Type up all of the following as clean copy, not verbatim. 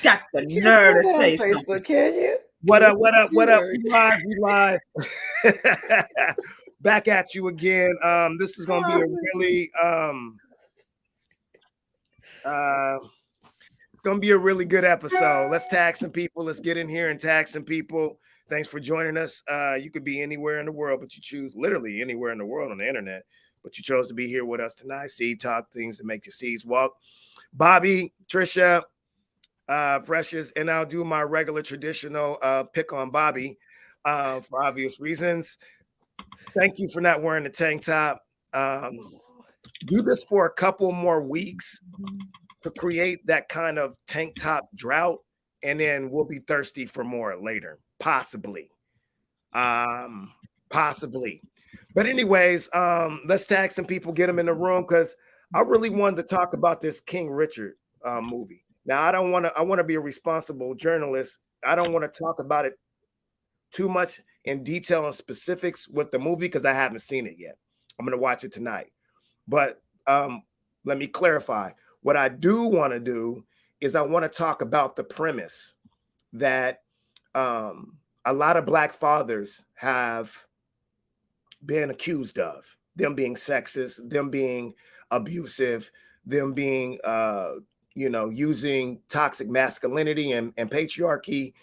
got the You can't nerve say to that on say something. Facebook, can you? What Can't up? say What up? the What up? T-word. We live. Back at you again. This is gonna be a really uh gonna be a really good episode. Let's tag some people. Let's get in here and tag some people. Thanks for joining us. You could be anywhere in the world, but you choose literally anywhere in the world on the internet, but you chose to be here with us tonight. See, talk things to make your seeds walk. Bobby, Trisha, Precious, and I'll do my regular traditional pick on Bobby for obvious reasons. Thank you for not wearing the tank top. Do this for a couple more weeks to create that kind of tank top drought, and then we'll be thirsty for more later, possibly. Possibly. But anyways, let's tag some people, get them in the room, because I really wanted to talk about this King Richard movie. Now, I want to be a responsible journalist. I don't want to talk about it too much in detail and specifics with the movie because I haven't seen it yet. I'm going to watch it tonight. But let me clarify. What I do want to do is I want to talk about the premise that a lot of Black fathers have been accused of, them being sexist, them being abusive, them being using toxic masculinity and patriarchy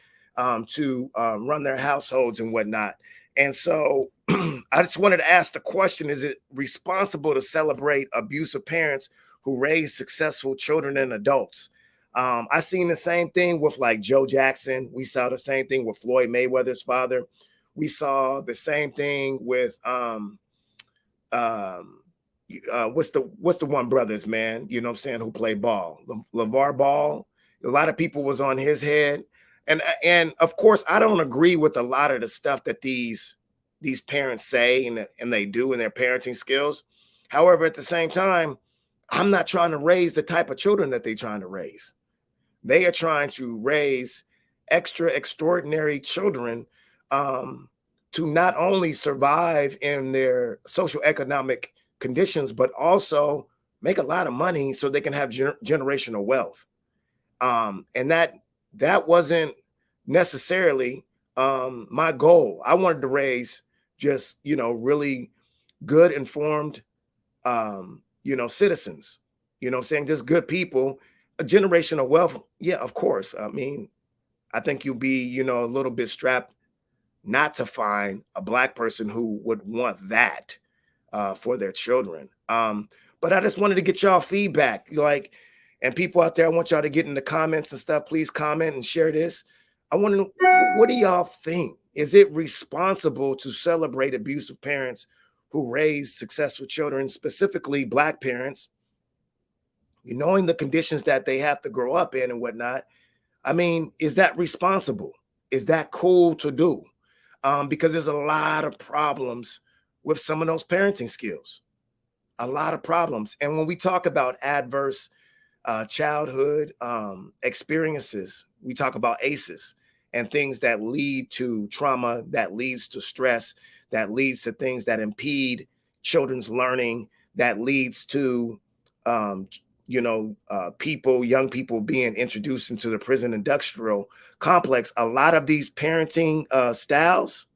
to run their households and whatnot. And so I just wanted to ask the question, is it responsible to celebrate abusive parents who raise successful children and adults? I seen the same thing with like Joe Jackson. We saw the same thing with Floyd Mayweather's father. We saw the same thing with what's the one brothers, man, you know what I'm saying, who play ball, LeVar Ball. A lot of people was on his head, and of course I don't agree with a lot of the stuff that these parents say and they do in their parenting skills. However, at the same time, I'm not trying to raise the type of children that they're trying to raise. They are trying to raise extraordinary children to not only survive in their social economic conditions, but also make a lot of money so they can have generational wealth. And that wasn't necessarily my goal. I wanted to raise just, really good, informed, citizens, I'm saying, just good people. A generational wealth, yeah, of course. I mean, I think you'll be, a little bit strapped not to find a Black person who would want that for their children. But I just wanted to get y'all feedback, and people out there, I want y'all to get in the comments and stuff. Please comment and share this. I want to know, what do y'all think? Is it responsible to celebrate abusive parents who raise successful children, specifically Black parents, knowing the conditions that they have to grow up in and whatnot? I mean, is that responsible? Is that cool to do? Because there's a lot of problems with some of those parenting skills, a lot of problems. And when we talk about adverse childhood experiences, we talk about ACEs and things that lead to trauma, that leads to stress, that leads to things that impede children's learning, that leads to young people being introduced into the prison industrial complex. A lot of these parenting styles,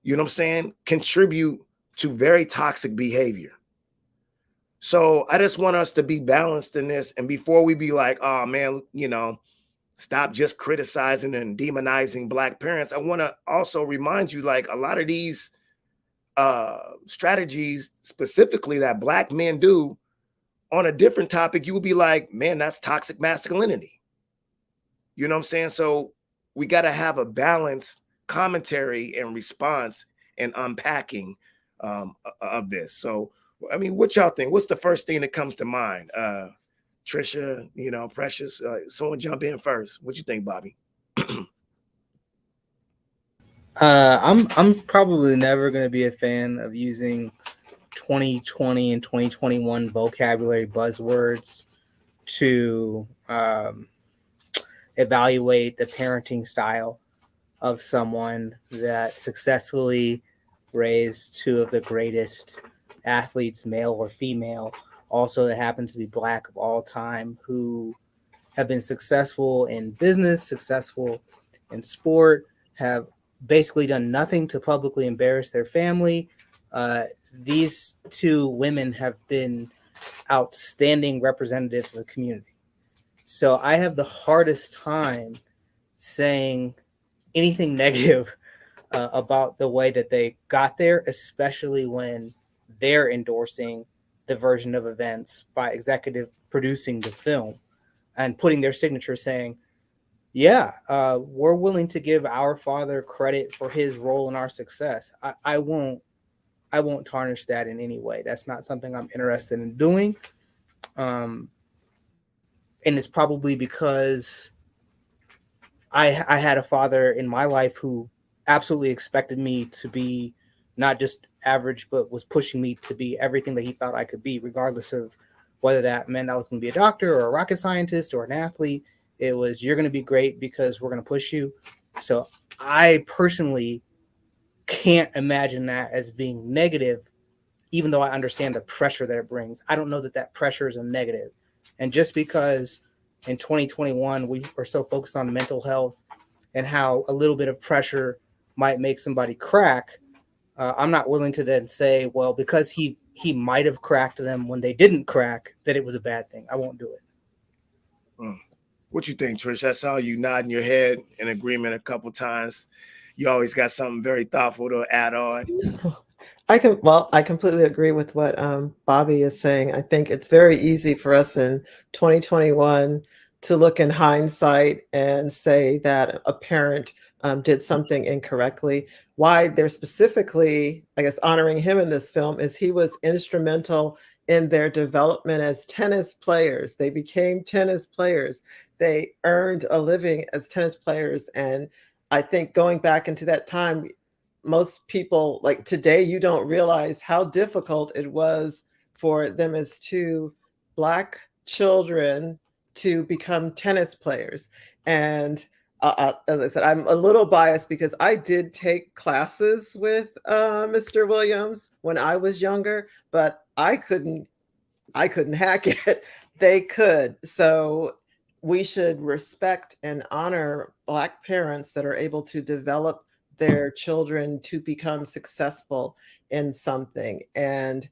you know what I'm saying, contribute to very toxic behavior. So I just want us to be balanced in this. And before we be like, oh man, stop just criticizing and demonizing Black parents, I want to also remind you, like, a lot of these strategies specifically that Black men do on a different topic, you will be like, man, that's toxic masculinity. You know what I'm saying? So we got to have a balanced commentary and response and unpacking of this. So, I mean, what y'all think? What's the first thing that comes to mind? Trisha, Precious, someone jump in first. What you think, Bobby? I'm probably never going to be a fan of using 2020 and 2021 vocabulary buzzwords to evaluate the parenting style of someone that successfully raised two of the greatest athletes, male or female, also that happens to be Black of all time, who have been successful in business, successful in sport, have basically done nothing to publicly embarrass their family. These two women have been outstanding representatives of the community. So I have the hardest time saying anything negative about the way that they got there, especially when they're endorsing the version of events by executive producing the film and putting their signature saying, yeah, we're willing to give our father credit for his role in our success. I won't tarnish that in any way. That's not something I'm interested in doing. Um, and it's probably because I had a father in my life who absolutely expected me to be not just average, but was pushing me to be everything that he thought I could be, regardless of whether that meant I was going to be a doctor or a rocket scientist or an athlete. It was, you're going to be great because we're going to push you. So I personally can't imagine that as being negative, even though I understand the pressure that it brings. I don't know that that pressure is a negative. And just because in 2021 we are so focused on mental health and how a little bit of pressure might make somebody crack, I'm not willing to then say, well, because he might have cracked them when they didn't crack, that it was a bad thing. I won't do it. What you think, Trish? I saw you nodding your head in agreement a couple times. You always got something very thoughtful to add on. I completely agree with what Bobby is saying. I think it's very easy for us in 2021 to look in hindsight and say that a parent did something incorrectly. Why they're specifically, I guess, honoring him in this film is he was instrumental in their development as tennis players. They became tennis players. They earned a living as tennis players. And I think going back into that time, most people like today, you don't realize how difficult it was for them as two Black children to become tennis players. And as I said, I'm a little biased because I did take classes with Mr. Williams when I was younger, but I couldn't hack it. They could. So we should respect and honor Black parents that are able to develop their children to become successful in something. And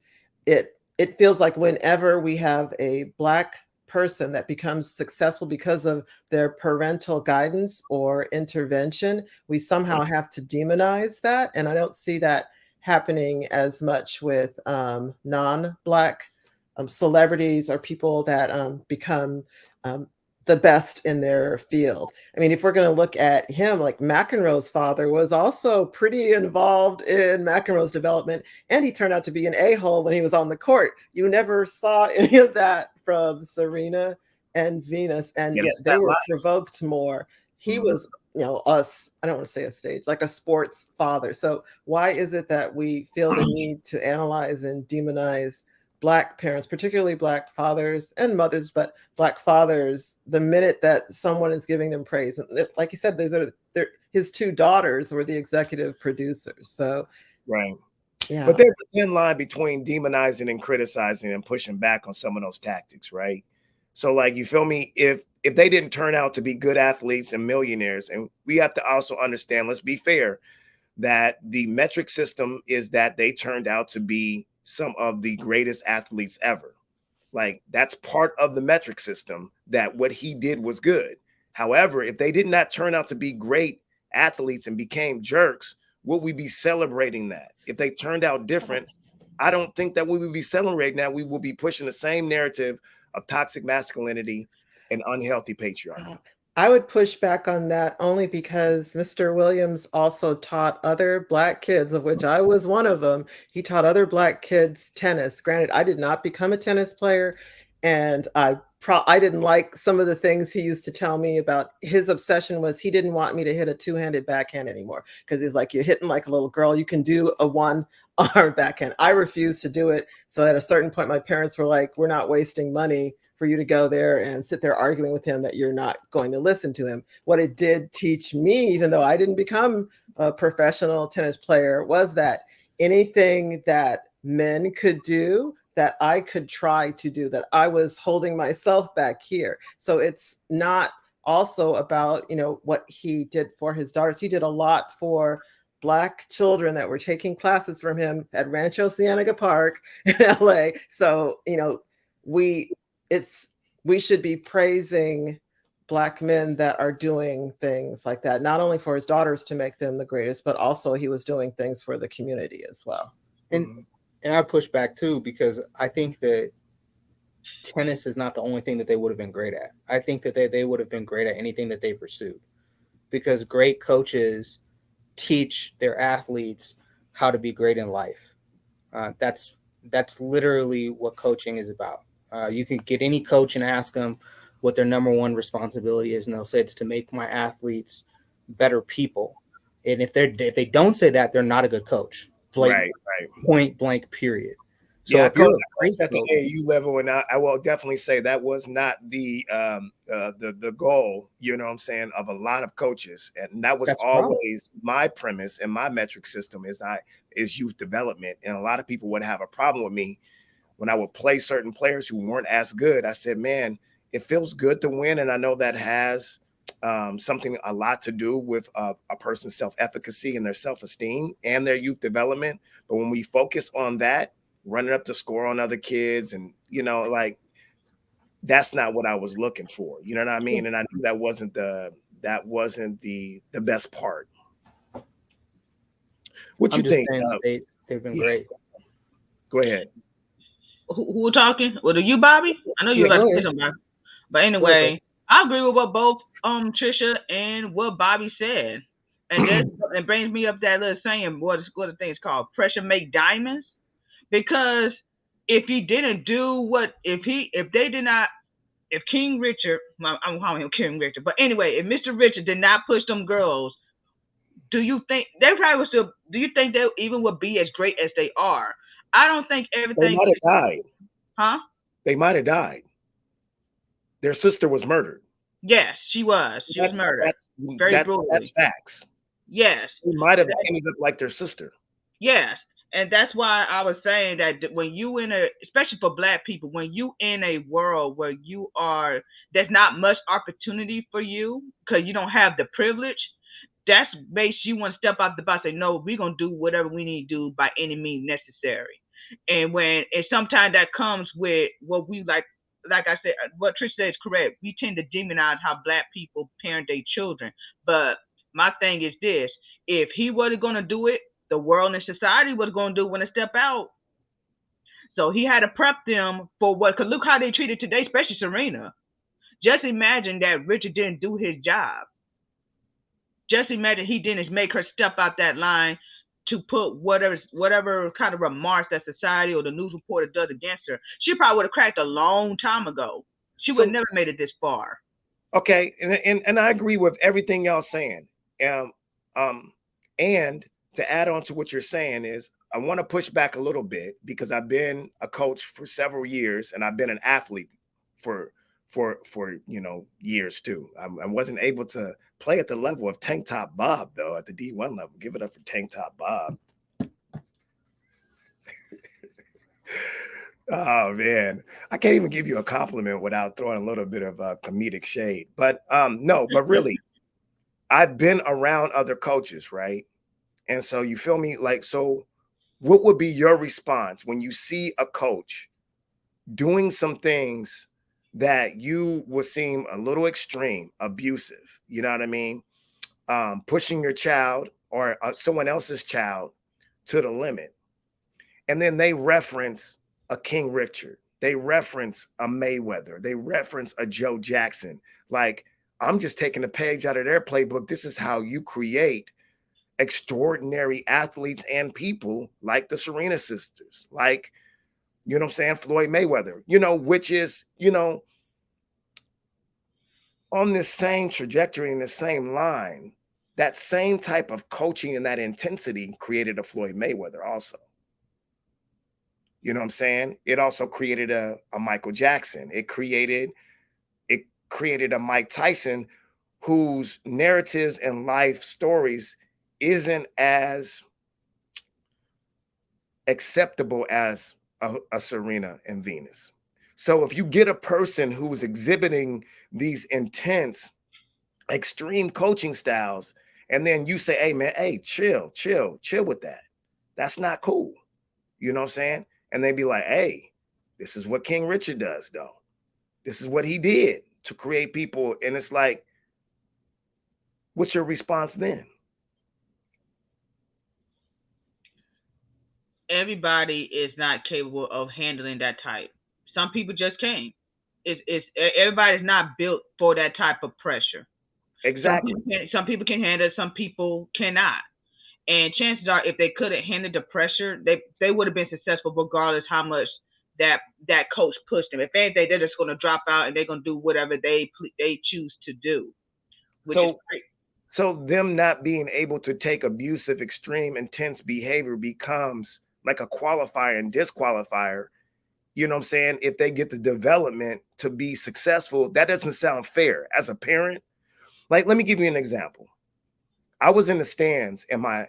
it feels like whenever we have a Black person that becomes successful because of their parental guidance or intervention, we somehow have to demonize that. And I don't see that happening as much with non-Black celebrities or people that become the best in their field. I mean, if we're going to look at him, like McEnroe's father was also pretty involved in McEnroe's development, and he turned out to be an a-hole when he was on the court. You never saw any of that from Serena and Venus, and yet they were provoked more. He was, I don't want to say a stage, like a sports father. So why is it that we feel the need to analyze and demonize Black parents, particularly Black fathers and mothers, but Black fathers, the minute that someone is giving them praise? And like you said, his two daughters were the executive producers. So, right. Yeah. But there's a thin line between demonizing and criticizing and pushing back on some of those tactics, right? So, like, you feel me? If they didn't turn out to be good athletes and millionaires, and we have to also understand, let's be fair, that the metric system is that they turned out to be some of the greatest athletes ever. Like, that's part of the metric system, that what he did was good. However, if they did not turn out to be great athletes and became jerks, would we be celebrating that? If they turned out different, I don't think that we would be celebrating that. We will be pushing the same narrative of toxic masculinity and unhealthy patriarchy. I would push back on that only because Mr. Williams also taught other Black kids, of which I was one of them. He taught other Black kids tennis. Granted, I did not become a tennis player, and I didn't like some of the things he used to tell me about. His obsession was he didn't want me to hit a two-handed backhand anymore because he was like, you're hitting like a little girl. You can do a one-arm backhand. I refused to do it. So at a certain point, my parents were like, we're not wasting money for you to go there and sit there arguing with him that you're not going to listen to him. What it did teach me, even though I didn't become a professional tennis player, was that anything that men could do, that I could try to do, that I was holding myself back here. So it's not also about, what he did for his daughters. He did a lot for Black children that were taking classes from him at Rancho Cienega Park in LA. So, we it's we should be praising Black men that are doing things like that, not only for his daughters to make them the greatest, but also he was doing things for the community as well. And I push back too, because I think that tennis is not the only thing that they would have been great at. I think that they would have been great at anything that they pursued, because great coaches teach their athletes how to be great in life. That's literally what coaching is about. You can get any coach and ask them what their number one responsibility is, and they'll say it's to make my athletes better people. And if they don't say that, they're not a good coach. Right. Point blank, period. So Yeah, if you're at the AAU level, and I will definitely say that was not the goal, you know what I'm saying, of a lot of coaches. And that was always my premise and my metric system is youth development. And a lot of people would have a problem with me when I would play certain players who weren't as good. I said, man, it feels good to win. And I know that has something a lot to do with a person's self-efficacy and their self-esteem and their youth development. But when we focus on that, running up the score on other kids, and like, that's not what I was looking for. You know what I mean? And I knew that wasn't the best part. What you think? They've been great. Go ahead. Who talking? Well, you, Bobby? I know you about to say something. But anyway, I agree with what both Trisha and what Bobby said. And it brings me up that little saying, what the thing is called, pressure make diamonds. Because if he didn't do if King Richard, I'm calling him King Richard, but anyway, if Mr. Richard did not push them girls, do you think they probably would still? Do you think they even would be as great as they are? I don't think everything. They might have died. Huh? They might have died. Their sister was murdered. Yes, she was. She was murdered. That's facts. Yes. They might have ended up like their sister. Yes. And that's why I was saying that when you especially for Black people, when you in a world where there's not much opportunity for you because you don't have the privilege, that makes you want to step out the box and say, no, we're going to do whatever we need to do by any means necessary. And sometimes that comes with what we like I said, what Trish said is correct. We tend to demonize how Black people parent their children. But my thing is this, if he wasn't going to do it, the world and society was going to do when they step out. So he had to prep them for what, because look how they treated today, especially Serena. Just imagine that Richard didn't do his job. Just imagine he didn't make her step out that line to put whatever kind of remarks that society or the news reporter does against her. She probably would have cracked a long time ago. She would have never made it this far. Okay, and I agree with everything y'all saying. And to add on to what you're saying is, I want to push back a little bit because I've been a coach for several years and I've been an athlete for years too. I wasn't able to play at the level of Tank Top Bob though, at the D1 level. Give it up for Tank Top Bob. Oh man, I can't even give you a compliment without throwing a little bit of comedic shade. But no, but really, I've been around other coaches, right? And so you feel me? Like, so what would be your response when you see a coach doing some things that you would seem a little extreme, abusive, you know what I mean? Pushing your child or someone else's child to the limit. And then they reference a King Richard. They reference a Mayweather. They reference a Joe Jackson. Like, I'm just taking a page out of their playbook. This is how you create extraordinary athletes and people like the Serena sisters, like, you know what I'm saying, Floyd Mayweather, which is, on this same trajectory, in the same line. That same type of coaching and that intensity created a Floyd Mayweather also. You know what I'm saying? It also created a Michael Jackson. It created a Mike Tyson, whose narratives and life stories isn't as acceptable as a Serena and Venus. So if you get a person who's exhibiting these intense, extreme coaching styles, and then you say, hey man, hey, chill with that. That's not cool. You know what I'm saying? And they be like, hey, this is what King Richard does, though. This is what he did to create people. And it's like, what's your response then? Everybody is not capable of handling that type. Some people just can't. It's everybody's not built for that type of pressure. Exactly. Some people can handle it, some people cannot. And chances are, if they couldn't handle the pressure, they would have been successful regardless how much that coach pushed them. If anything, they're just going to drop out and they're going to do whatever they choose to do. So them not being able to take abusive, extreme, intense behavior becomes like a qualifier and disqualifier. You know what I'm saying? If they get the development to be successful, that doesn't sound fair as a parent. Like, let me give you an example. I was in the stands and my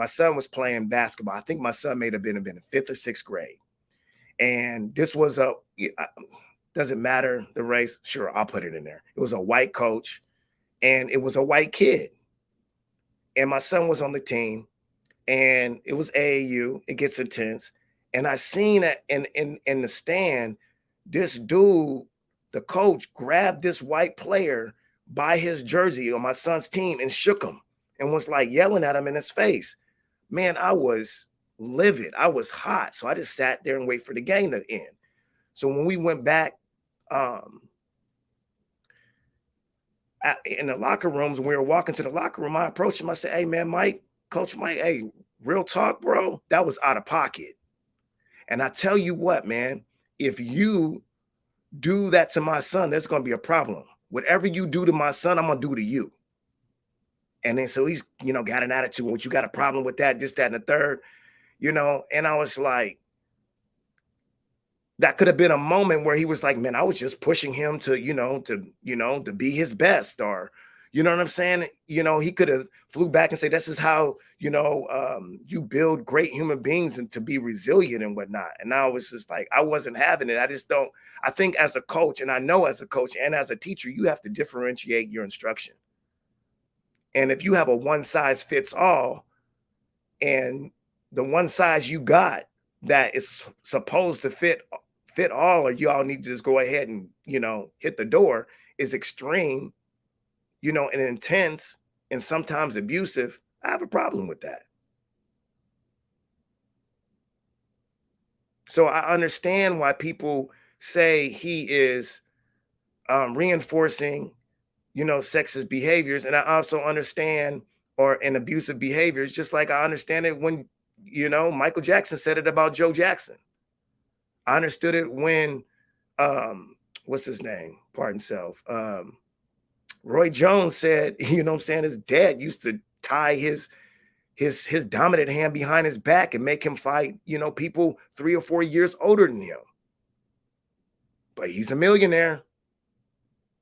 son was playing basketball. I think my son may have been in fifth or sixth grade. And this was doesn't matter the race. Sure, I'll put it in there. It was a white coach and it was a white kid. And my son was on the team and it was AAU. It gets intense. And I seen it in the stand, this dude, the coach, grabbed this white player by his jersey on my son's team and shook him and was like yelling at him in his face. Man, I was livid. I was hot. So I just sat there and wait for the game to end. So when we went back in the locker rooms, when we were walking to the locker room, I approached him. I said, hey, man, Mike, Coach Mike, hey, real talk, bro, that was out of pocket. And I tell you what, man, if you do that to my son, there's going to be a problem. Whatever you do to my son, I'm going to do to you. And then so he's, got an attitude. What, you got a problem with that, this, that, and the third, and I was like, that could have been a moment where he was like, man, I was just pushing him to be his best, or, you know what I'm saying? He could have flew back and say, this is how, you build great human beings and to be resilient and whatnot. And I was just like, I wasn't having it. I think as a coach, and I know as a coach and as a teacher, you have to differentiate your instruction. And if you have a one size fits all, and the one size you got that is supposed to fit all, or you all need to just go ahead and, hit the door, is extreme, and intense and sometimes abusive, I have a problem with that. So I understand why people say he is reinforcing, sexist behaviors. And I also understand and abusive behaviors, just like I understand it when, Michael Jackson said it about Joe Jackson. I understood it when, what's his name? Pardon self. Roy Jones said, his dad used to tie his dominant hand behind his back and make him fight, people 3 or 4 years older than him. But he's a millionaire.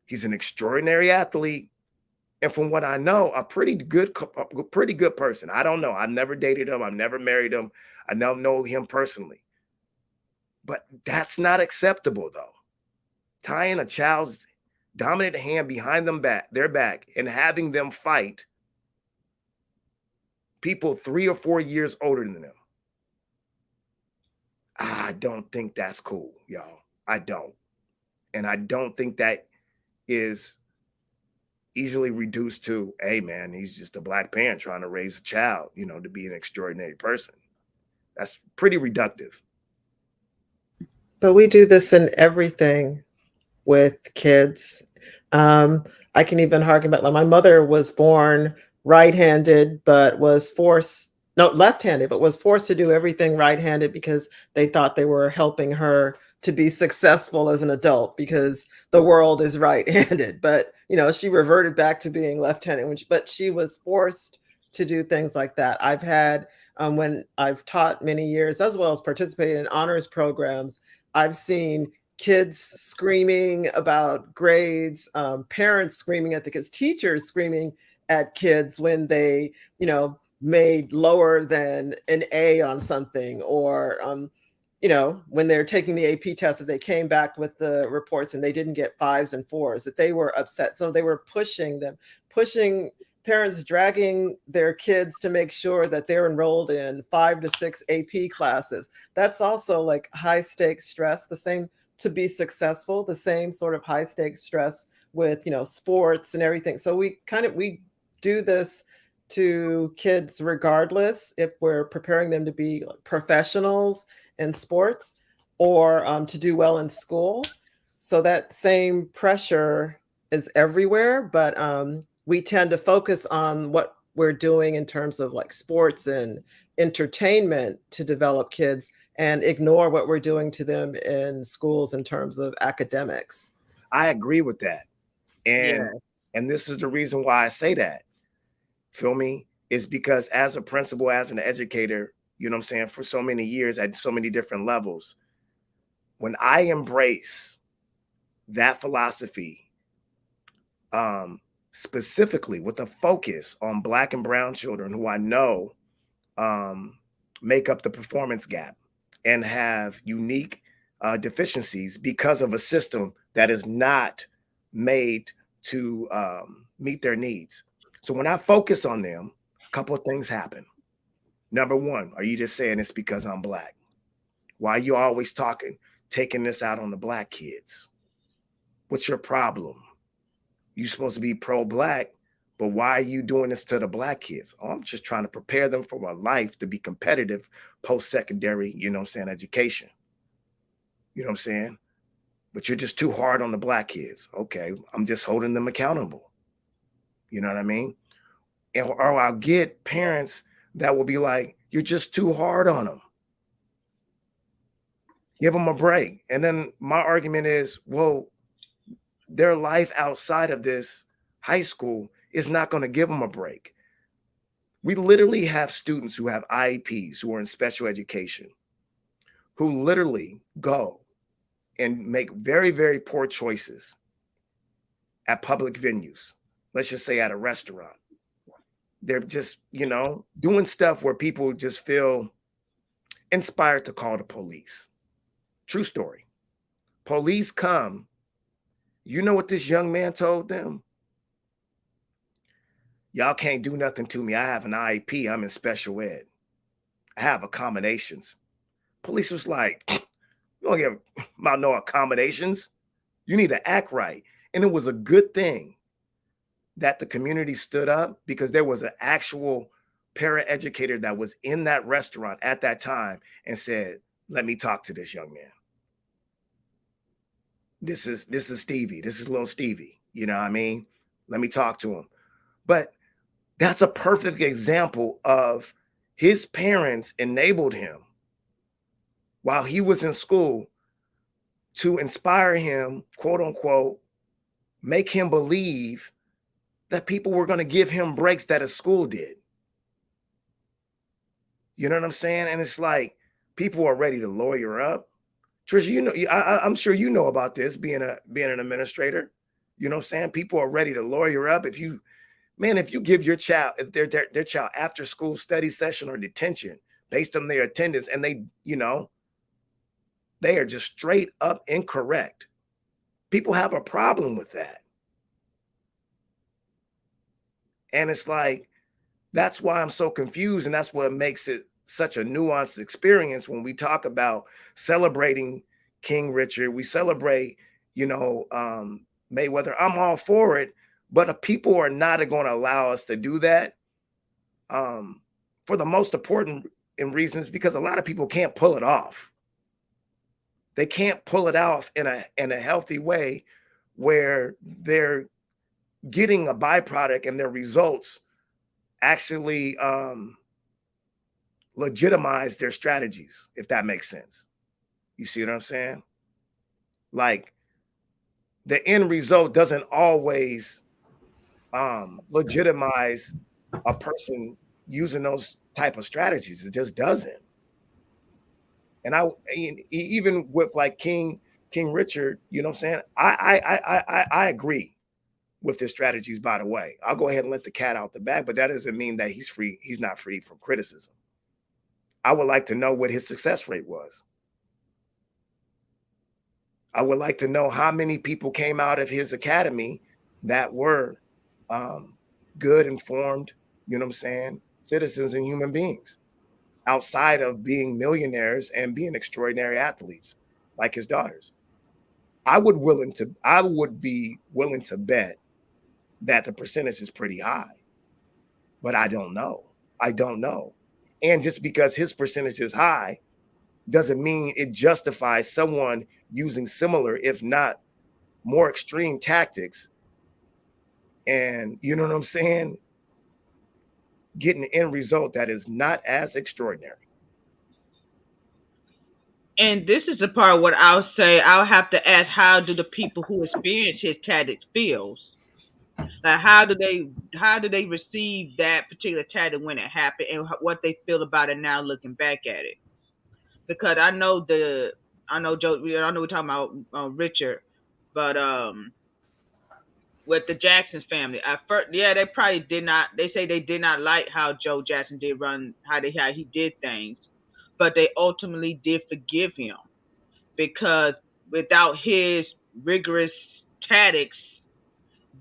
He's an extraordinary athlete. And from what I know, a pretty good person. I don't know. I've never dated him. I've never married him. I don't know him personally. But that's not acceptable, though. Tying a child's dominant hand behind their back and having them fight people 3 or 4 years older than them. I don't think that's cool, y'all. I don't. And I don't think that is easily reduced to, hey, man, he's just a black parent trying to raise a child, to be an extraordinary person. That's pretty reductive. But we do this in everything with kids. I can even harken back. Like, my mother was born right-handed, but was left-handed, but was forced to do everything right-handed because they thought they were helping her to be successful as an adult because the world is right-handed. But, she reverted back to being left-handed, but she was forced to do things like that. I've had, when I've taught many years, as well as participated in honors programs, I've seen kids screaming about grades, parents screaming at the kids, teachers screaming at kids when they, made lower than an A on something, or when they're taking the AP test, if they came back with the reports and they didn't get 5s and 4s, that they were upset. So they were pushing parents, dragging their kids to make sure that they're enrolled in 5 to 6 AP classes. That's also like high stakes stress, the same to be successful, the same sort of high stakes stress with, sports and everything. So we do this to kids regardless if we're preparing them to be professionals in sports or to do well in school. So that same pressure is everywhere, but we tend to focus on what we're doing in terms of like sports and entertainment to develop kids and ignore what we're doing to them in schools in terms of academics. I agree with that. And Yeah. and this is the reason why I say that. Feel me? Is because as a principal, as an educator, you know what I'm saying, for so many years at so many different levels, when I embrace that philosophy, specifically with a focus on Black and brown children who I know make up the performance gap and have unique deficiencies because of a system that is not made to meet their needs. So when I focus on them, a couple of things happen. Number one, are you just saying it's because I'm Black? Why are you always taking this out on the Black kids? What's your problem? You're supposed to be pro-Black, but why are you doing this to the Black kids? Oh, I'm just trying to prepare them for a life to be competitive post-secondary, education. You know what I'm saying? But you're just too hard on the Black kids. Okay, I'm just holding them accountable. You know what I mean? Or I'll get parents that will be like, you're just too hard on them. Give them a break. And then my argument is, well, their life outside of this high school is not going to give them a break. We literally have students who have IEPs who are in special education who literally go and make very, very poor choices at public venues. Let's just say at a restaurant. They're just, doing stuff where people just feel inspired to call the police. True story. Police come. You know what this young man told them? Y'all can't do nothing to me. I have an IEP. I'm in special ed. I have accommodations. Police was like, you don't give about no accommodations. You need to act right. And it was a good thing that the community stood up because there was an actual paraeducator that was in that restaurant at that time and said, let me talk to this young man. This is Stevie. This is little Stevie. You know what I mean? Let me talk to him. But that's a perfect example of his parents enabled him while he was in school to inspire him, quote unquote, make him believe that people were going to give him breaks that a school did. You know what I'm saying? And it's like people are ready to lawyer up. Trisha, I'm sure you know about this being an administrator. You know what I'm saying? People are ready to lawyer up. If you give your child, if their child after school study session or detention based on their attendance and they are just straight up incorrect, people have a problem with that. And it's like, that's why I'm so confused. And that's what makes it such a nuanced experience when we talk about celebrating King Richard. We celebrate, Mayweather. I'm all for it, but people are not going to allow us to do that for the most important reasons, because a lot of people can't pull it off. They can't pull it off in a healthy way where they're getting a byproduct and their results actually legitimize their strategies, if that makes sense. You see what I'm saying? Like, the end result doesn't always legitimize a person using those type of strategies. It just doesn't. And even with like King Richard, you know what I'm saying? I agree with his strategies, by the way. I'll go ahead and let the cat out the bag, but that doesn't mean that he's free. He's not free from criticism. I would like to know what his success rate was. I would like to know how many people came out of his academy that were good, informed, you know what I'm saying, citizens and human beings outside of being millionaires and being extraordinary athletes like his daughters. I would be willing to bet that the percentage is pretty high, but I don't know. I don't know. And just because his percentage is high doesn't mean it justifies someone using similar, if not more extreme tactics. And you know what I'm saying? Getting an end result that is not as extraordinary. And this is the part what I'll say. I'll have to ask, how do the people who experience his tactics feels? Like how do they receive that particular tactic when it happened, and what they feel about it now looking back at it? Because I know Joe. I know we're talking about Richard, but with the Jackson family, at first, yeah, they probably did not. They say they did not like how Joe Jackson did run, how he did things, but they ultimately did forgive him because without his rigorous tactics,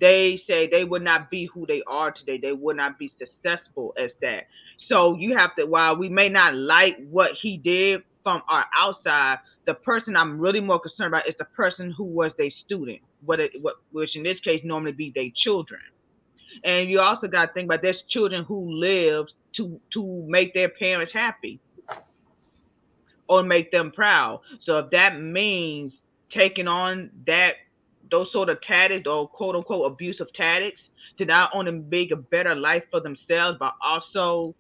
they say they would not be who they are today. They would not be successful as that. So you have to, while we may not like what he did from our outside, the person I'm really more concerned about is the person who was their student, which in this case normally be their children. And you also got to think about there's children who live to make their parents happy or make them proud. So if that means taking on those sort of tactics or quote unquote abusive tactics to not only make a better life for themselves, but also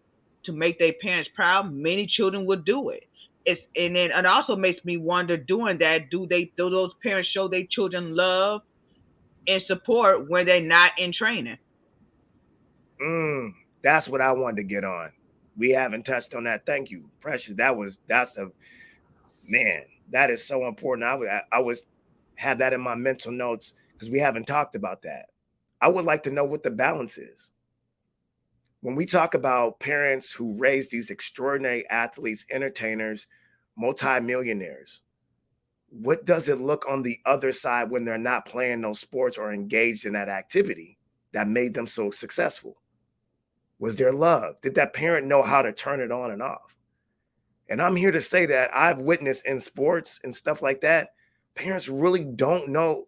to make their parents proud, many children would do it. And then it also makes me wonder, doing that, do those parents show their children love and support when they're not in training? That's what I wanted to get on. We haven't touched on that. Thank you, Precious. That's a man. That is so important. I was had that in my mental notes because we haven't talked about that. I would like to know what the balance is. When we talk about parents who raise these extraordinary athletes, entertainers, multimillionaires, what does it look on the other side when they're not playing those sports or engaged in that activity that made them so successful? Was there love? Did that parent know how to turn it on and off? And I'm here to say that I've witnessed in sports and stuff like that, parents really don't know.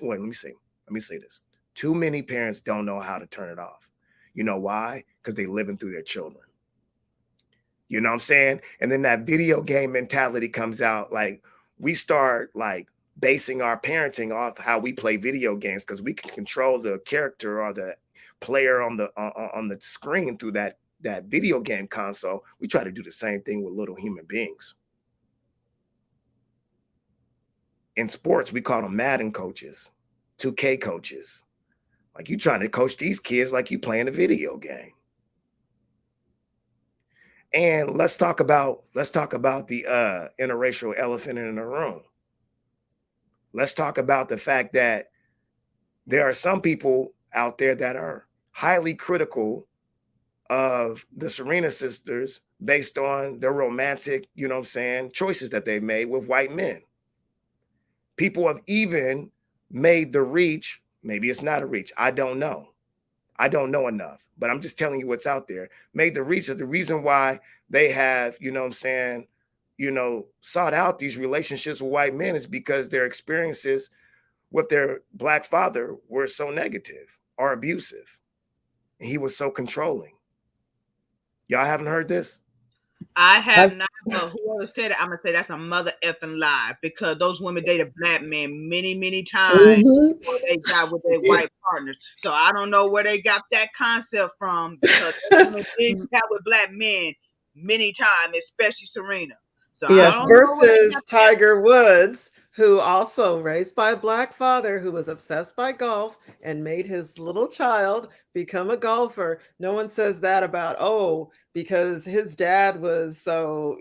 Let me say this. Too many parents don't know how to turn it off. You know why? Because they living through their children. You know what I'm saying? And then that video game mentality comes out. Like we start like basing our parenting off how we play video games because we can control the character or the player on the screen through that video game console. We try to do the same thing with little human beings. In sports, we call them Madden coaches, 2K coaches. Like you trying to coach these kids like you playing a video game. And let's talk about the interracial elephant in the room. Let's talk about the fact that there are some people out there that are highly critical of the Serena sisters based on their romantic, you know what I'm saying, choices that they made with white men. People have even made the reach, maybe it's not a reach, I don't know. I don't know enough, but I'm just telling you what's out there. Made the reach of the reason why they have, you know what I'm saying, sought out these relationships with white men is because their experiences with their black father were so negative or abusive. And he was so controlling. Y'all haven't heard this? I have not, but whoever said it, I'm gonna say that's a mother effing lie because those women dated black men many times before they got with their white partners. So I don't know where they got that concept from because those women did have with black men many times, especially Serena. So I Yes, don't know where they versus got that. Tiger Woods, who also raised by a black father who was obsessed by golf and made his little child become a golfer. No one says that about, oh, because his dad was so,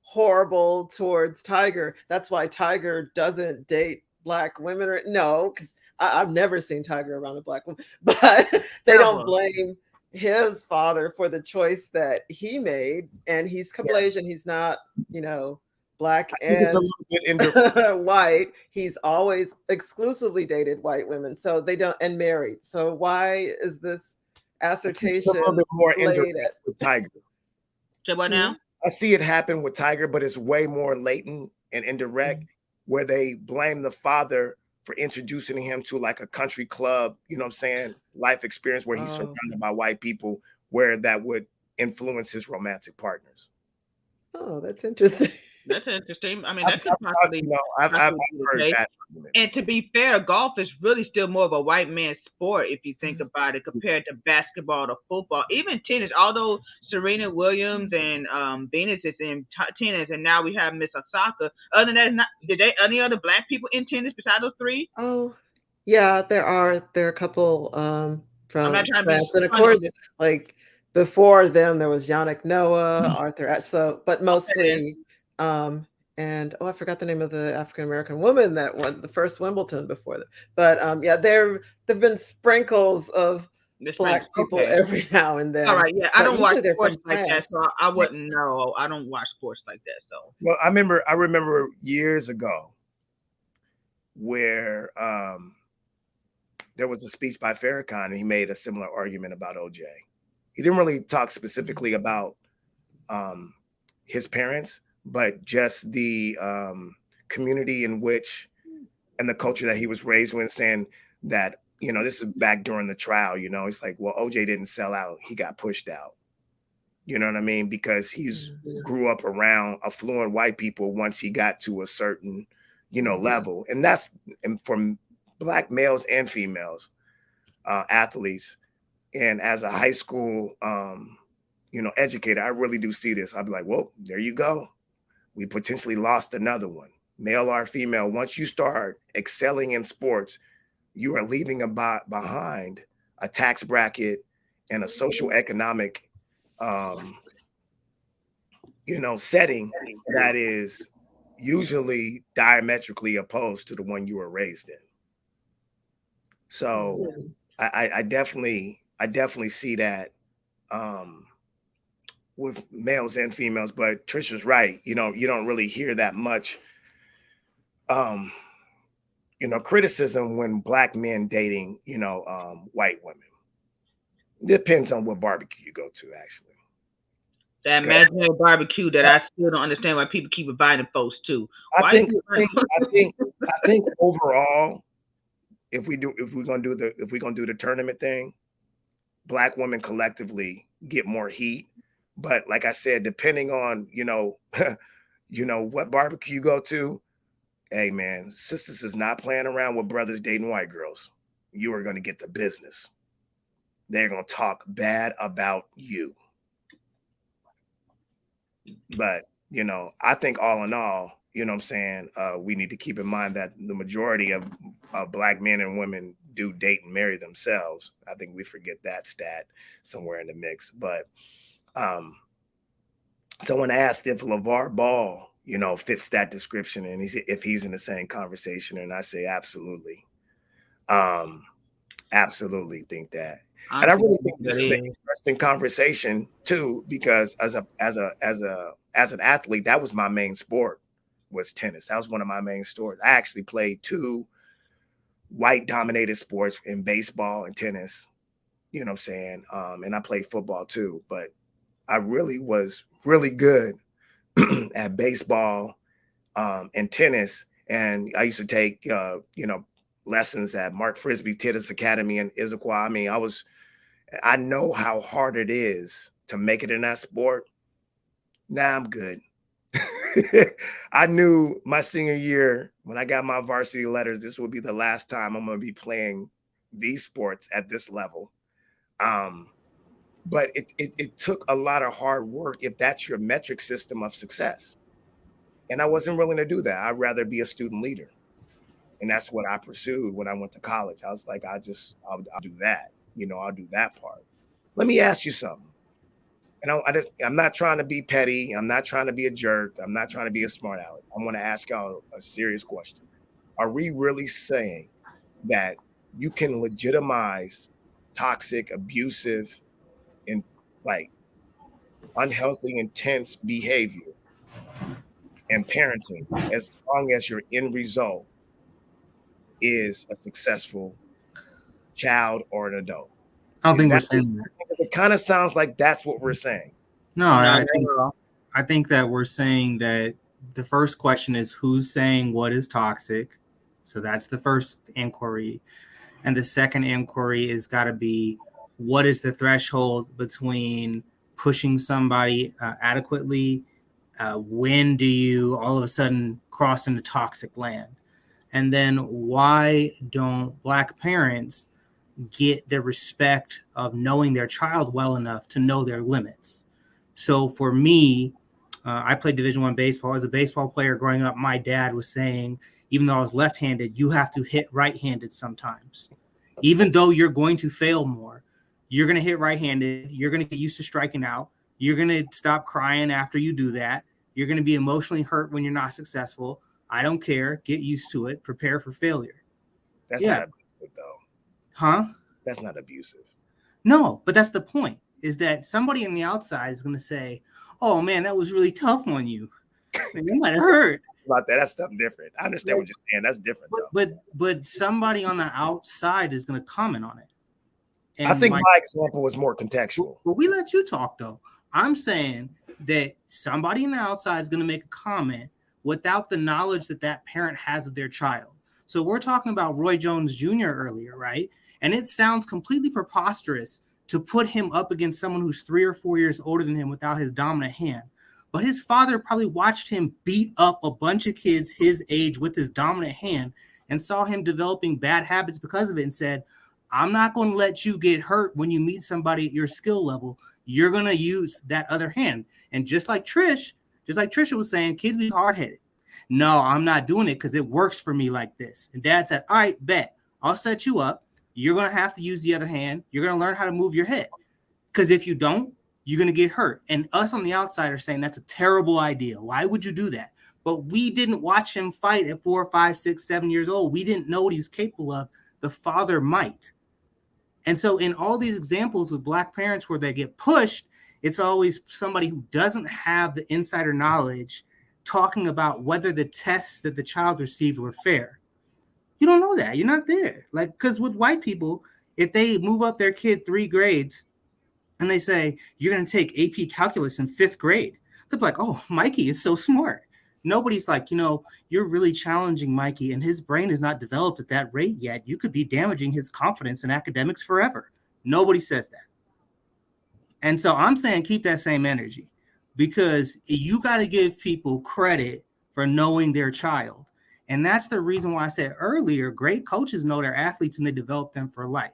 horrible towards Tiger. That's why Tiger doesn't date black women. Or no, because I've never seen Tiger around a black woman, but they don't blame his father for the choice that he made. And he's Caucasian. He's not, black I think it's a and little bit indirect. white. He's always exclusively dated white women, so they don't and married. So why is this It's a little assertion bit more indirect laid at? with Tiger. So what Hmm? now? I see it happen with Tiger, but it's way more latent and indirect, Mm. where they blame the father for introducing him to like a country club, you know what I'm saying, life experience where he's Oh, surrounded by white people, where that would influence his romantic partners. oh, that's interesting. That's interesting. I mean, I've, that could I've, possibly I've possibly be the heard case. that. And to be fair, golf is really still more of a white man's sport if you think Mhm. about it, compared to basketball or football, even tennis. Although Serena Williams and Venus is in tennis, and now we have Miss Osaka. Other than that, did they any other black people in tennis besides those three? Oh, yeah, there are a couple, I'm not from trying to be France, and of funny. I'm course, just like, before them, there was Yannick Noah, Arthur Ashe, so but okay. mostly, and, oh, I forgot the name of the African American woman that won the first Wimbledon before that, but, yeah, there've been sprinkles of Miss Pringle. black people Okay. every now and All then, right. Yeah, I but don't watch usually they're sports from like that, France. so I wouldn't know. I don't watch sports like that, so. Well, I remember years ago where there was a speech by Farrakhan, and he made a similar argument about OJ. He didn't really talk specifically about um, his parents, but just the community in which and the culture that he was raised with, saying that, this is back during the trial, it's like, well, OJ didn't sell out. He got pushed out. You know what I mean? Because he's Mhm. grew up around affluent white people once he got to a certain, level. And from black males and females, athletes. And as a high school, educator, I really do see this. I'd be like, well, there you go. We potentially lost another one, male or female. Once you start excelling in sports, you are leaving behind a tax bracket and a social economic, um, setting that is usually diametrically opposed to the one you were raised in. So Mhm. I definitely see that, um, with males and females. But Trisha's right. You don't really hear that much, um, criticism when black men dating, white women. Depends on what barbecue you go to, actually. That 'Cause imaginary barbecue that I still don't understand why people keep inviting folks to. I Why think, you I think, I think, I think overall, if we're gonna do the tournament thing, black women collectively get more heat. But like I said, depending on what barbecue you go to, hey man, sisters is not playing around with brothers dating white girls. You are gonna get the business. They're gonna talk bad about you. But I think all in all, what I'm saying, we need to keep in mind that the majority of black men and women do date and marry themselves. I think we forget that stat somewhere in the mix. But um, someone asked if LeVar Ball, fits that description, and if he's in the same conversation, and I say absolutely. Um, Absolutely think that. I And I don't really think think that this is an is. interesting conversation too, because as an athlete, that was my main sport, was tennis. That was one of my main sports. I actually played two white dominated sports in baseball and tennis. You know what I'm saying? And I played football too, but I really was really good at baseball, and tennis. And I used to take lessons at Mark Frisbee Tennis Academy in Issaquah. I mean, I know how hard it is to make it in that sport. Now I'm good. I knew my senior year when I got my varsity letters, this would be the last time I'm going to be playing these sports at this level. Um, but it took a lot of hard work if that's your metric system of success. And I wasn't willing to do that. I'd rather be a student leader. And that's what I pursued when I went to college. I was like, I'll do that. I'll do that part. Let me ask you something. And I'm not trying to be petty. I'm not trying to be a jerk. I'm not trying to be a smart aleck. I want to ask y'all a serious question. Are we really saying that you can legitimize toxic, abusive, and like unhealthy, intense behavior and parenting, as long as your end result is a successful child or an adult. I don't Is think we're that saying that. it kind of sounds like that's what we're saying. No, Not I think that we're saying that the first question is who's saying what is toxic. So that's the first inquiry. And the second inquiry is got to be what is the threshold between pushing somebody adequately? When do you all of a sudden cross into toxic land? And then why don't Black parents get the respect of knowing their child well enough to know their limits? So for me, I played Division I baseball. As a baseball player growing up, my dad was saying, even though I was left-handed, you have to hit right-handed sometimes. Even though you're going to fail more, you're going to hit right-handed. You're going to get used to striking out. You're going to stop crying after you do that. You're going to be emotionally hurt when you're not successful. I don't care. Get used to it. Prepare for failure. That's Yeah. not abusive, though. Huh? That's not abusive. No, but that's the point, is that somebody on the outside is going to say, oh, man, that was really tough on you. Man, that might have hurt. About that, that's something different. I understand what you're saying. That's different, though. But somebody on the outside is going to comment on it. And I think my example was more contextual. But we let you talk, though. I'm saying that somebody on the outside is going to make a comment without the knowledge that that parent has of their child. So we're talking about Roy Jones Jr. earlier, right? And it sounds completely preposterous to put him up against someone who's 3 or 4 years older than him without his dominant hand. But his father probably watched him beat up a bunch of kids his age with his dominant hand and saw him developing bad habits because of it and said, I'm not going to let you get hurt when you meet somebody at your skill level. You're going to use that other hand. And just like Trisha was saying, kids be hard-headed. No, I'm not doing it because it works for me like this. And dad said, all right, bet. I'll set you up. You're going to have to use the other hand. You're going to learn how to move your head. Because if you don't, you're going to get hurt. And us on the outside are saying that's a terrible idea. Why would you do that? But we didn't watch him fight at 4, 5, 6, 7 years old. We didn't know what he was capable of. The father might. And so in all these examples with Black parents where they get pushed, it's always somebody who doesn't have the insider knowledge talking about whether the tests that the child received were fair. You don't know that. You're not there. Like, because with white people, if they move up their kid 3 grades and they say, you're going to take AP calculus in 5th grade, they're like, oh, Mikey is so smart. Nobody's like, you're really challenging Mikey and his brain is not developed at that rate yet. You could be damaging his confidence in academics forever. Nobody says that. And so I'm saying keep that same energy, because you got to give people credit for knowing their child. And that's the reason why I said earlier, great coaches know their athletes and they develop them for life.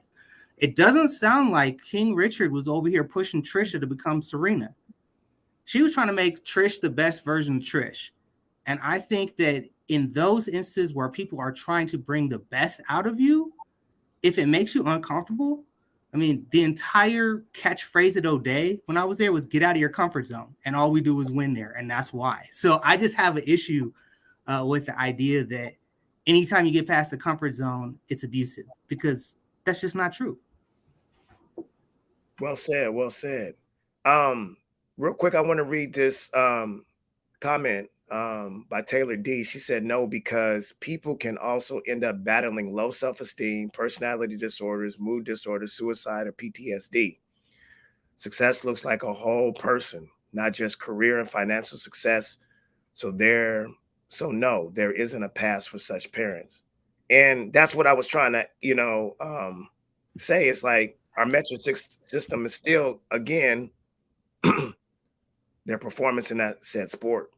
It doesn't sound like King Richard was over here pushing Trisha to become Serena. She was trying to make Trish the best version of Trish. And I think that in those instances where people are trying to bring the best out of you, if it makes you uncomfortable, I mean, the entire catchphrase at O'Day when I was there was get out of your comfort zone. And all we do is win there. And that's why. So I just have an issue with the idea that anytime you get past the comfort zone, it's abusive, because that's just not true. Well said. Well said. Real quick, I want to read this comment by Taylor D. She said, no, because people can also end up battling low self-esteem, personality disorders, mood disorders, suicide, or PTSD. Success looks like a whole person, not just career and financial success. So no, there isn't a pass for such parents. And that's what I was trying to, say. It's like our metric system is still, again, their performance in that said sport.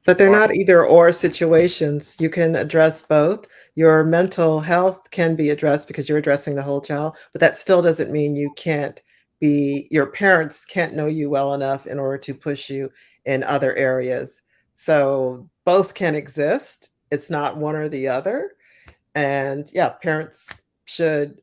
But they're not either or situations. You can address both. Your mental health can be addressed because you're addressing the whole child, but that still doesn't mean your parents can't know you well enough in order to push you in other areas. So both can exist. It's not one or the other. And yeah, parents should,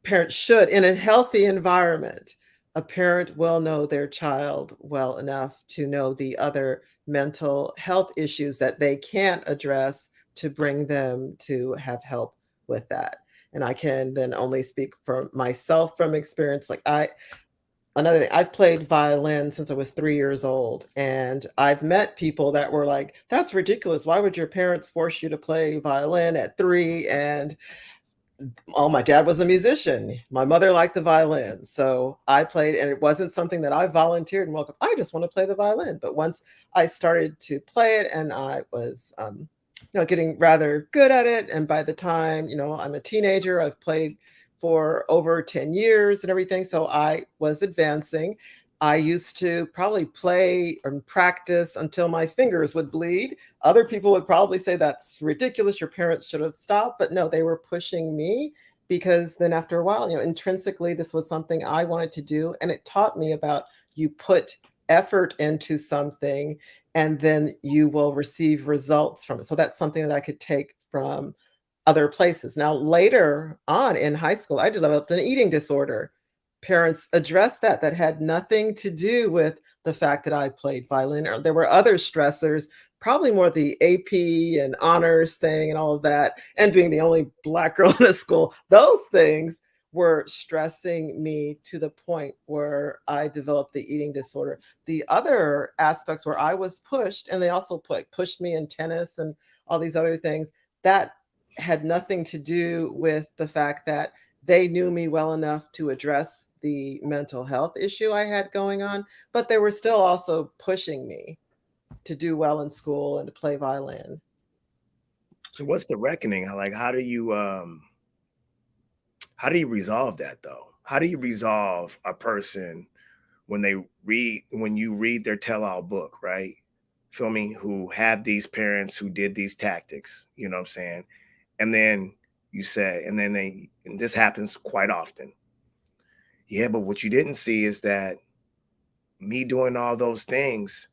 in a healthy environment, a parent will know their child well enough to know the other mental health issues that they can't address to bring them to have help with that. And I can then only speak for myself from experience. Like another thing, I've played violin since I was 3 years old, and I've met people that were like, "That's ridiculous. Why would your parents force you to play violin at 3?" And oh, my dad was a musician. My mother liked the violin. So I played, and it wasn't something that I volunteered and welcome. I just want to play the violin. But once I started to play it and I was, getting rather good at it. And by the time, I'm a teenager, I've played for over 10 years and everything. So I was advancing. I used to probably play and practice until my fingers would bleed. Other people would probably say that's ridiculous. Your parents should have stopped. But no, they were pushing me because then after a while, intrinsically, this was something I wanted to do. And it taught me about you put effort into something and then you will receive results from it. So that's something that I could take from other places. Now, later on in high school, I developed an eating disorder. Parents addressed that had nothing to do with the fact that I played violin, or there were other stressors, probably more the AP and honors thing and all of that, and being the only Black girl in a school. Those things were stressing me to the point where I developed the eating disorder. The other aspects where I was pushed, and they also pushed me in tennis and all these other things, that had nothing to do with the fact that they knew me well enough to address the mental health issue I had going on, but they were still also pushing me to do well in school and to play violin. So what's the reckoning? Like, how do you resolve that though? How do you resolve a person when you read their tell-all book, right? Feel me? Who have these parents who did these tactics, you know what I'm saying? And then you say, and this happens quite often. Yeah, but what you didn't see is that me doing all those things,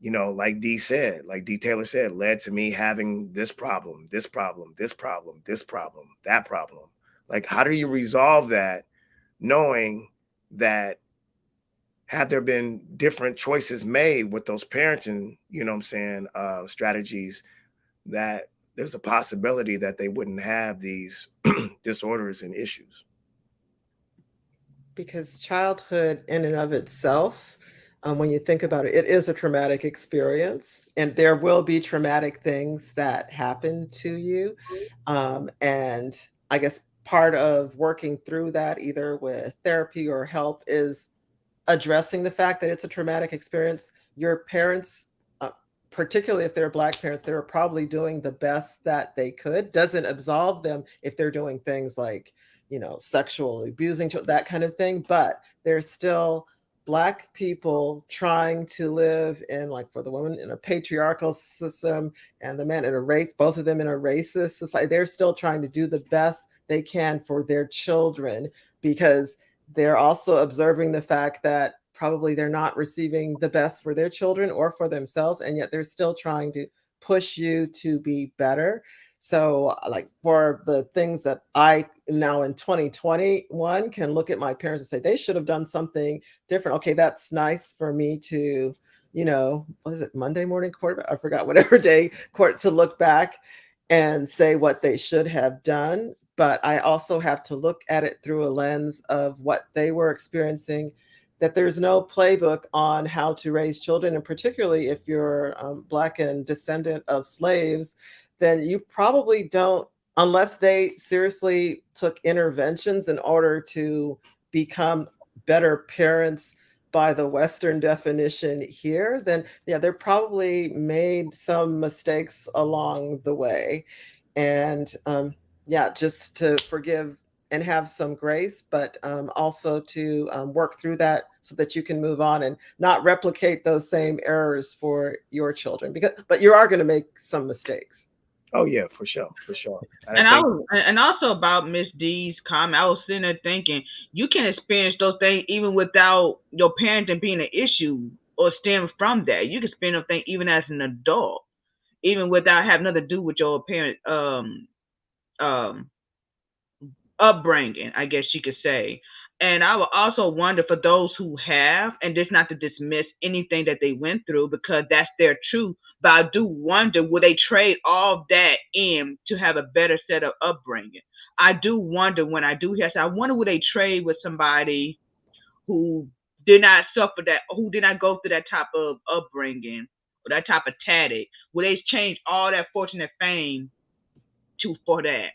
like D Taylor said, led to me having this problem, this problem, this problem, this problem, that problem. Like, how do you resolve that knowing that had there been different choices made with those parenting, strategies, that there's a possibility that they wouldn't have these disorders and issues? Because childhood in and of itself, when you think about it, it is a traumatic experience, and there will be traumatic things that happen to you. And I guess part of working through that, either with therapy or help, is addressing the fact that it's a traumatic experience. Your parents, particularly if they're Black parents, they were probably doing the best that they could. Doesn't absolve them if they're doing things like, sexually abusing, that kind of thing. But there's still Black people trying to live in, like, for the women, in a patriarchal system, and the men in a race, both of them in a racist society. They're still trying to do the best they can for their children, because they're also observing the fact that probably they're not receiving the best for their children or for themselves, and yet they're still trying to push you to be better. So, like, for the things that I now in 2021 can look at my parents and say they should have done something different. Okay, that's nice for me to, what is it, Monday morning quarterback? I forgot, whatever day court, to look back and say what they should have done. But I also have to look at it through a lens of what they were experiencing, that there's no playbook on how to raise children. And particularly if you're Black and descendant of slaves, then you probably don't, unless they seriously took interventions in order to become better parents by the Western definition here, then yeah, they're probably made some mistakes along the way. And yeah, just to forgive and have some grace, but also to work through that so that you can move on and not replicate those same errors for your children. But you are going to make some mistakes. Oh yeah, for sure, for sure. And also about Miss D's comment, I was sitting there thinking, you can experience those things even without your parenting being an issue or stem from that. You can experience those things even as an adult, even without having nothing to do with your parent um upbringing, I guess you could say. And I would also wonder for those who have, and just not to dismiss anything that they went through because that's their truth, but I do wonder would they trade all that in to have a better set of upbringing? I do wonder when I do hear, I wonder would they trade with somebody who did not suffer that, who did not go through that type of upbringing or that type of tactic, where they changed all that fortune and fame for that.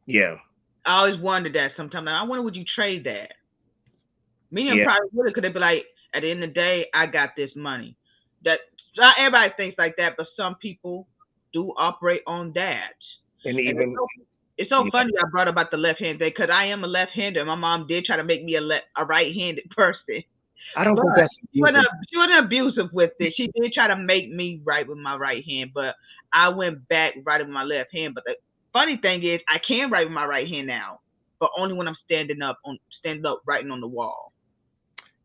Yeah. I always wondered that sometimes. I wonder, would you trade that? Me and Yeah. probably would, because they'd be like, at the end of the day, I got this money. That not everybody thinks like that, but some people do operate on that. And And even it's so yeah. funny I brought about the left hand thing, because I am a left hander. My mom did try to make me a right handed person. I don't think But that's she wasn't abusive with it. She did try to make me write with my right hand, but I went back writing with my left hand. But the funny thing is, I can write with my right hand now, but only when I'm standing up writing on the wall.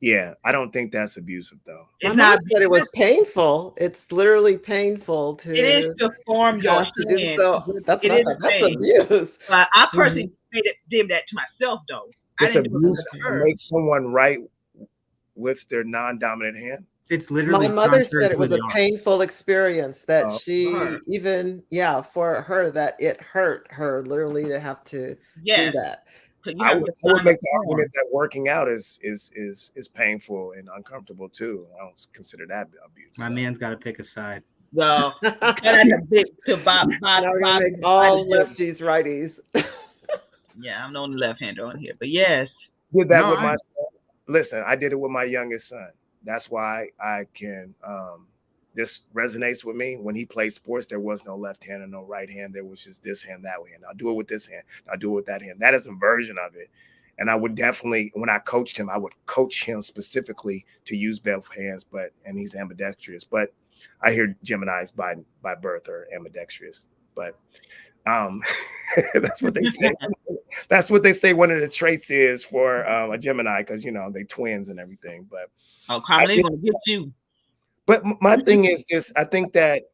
Yeah, I don't think that's abusive though. My It's mom not. said it was painful. It's literally painful It is to to form your have to do hand. so. That's It what I is thought. a That's thing. abuse. But I Mhm. personally did that to myself, though. I It's didn't do it abuse because of to her. make someone write with their non-dominant hand. It's My literally mother contrary said it to was the a art. painful experience that Oh. For her. she even, yeah, for her, that it hurt her literally to have to do Yes. that. So you I have would, to I would find a make the form. argument that working out is painful and uncomfortable too. I don't consider that abuse. My man's got to pick a side. Well, shout out to Big to Bob. Now we're gonna Bob make and all Bobby Joe. lefties righties. Yeah, I'm the only left-hander on here, but yes. Did that No, with my son. Listen, I did it with my youngest son. That's why I can. This resonates with me. When he played sports, there was no left hand and no right hand. There was just this hand, that hand. I'll do it with this hand. I'll do it with that hand. That is a version of it. And I would definitely, when I coached him, I would coach him specifically to use both hands. And he's ambidextrous. But I hear Geminis by birth are ambidextrous. But that's what they say. That's what they say one of the traits is for a Gemini, because they twins and everything. But Carmel's gonna get you. But my thing is this: I think that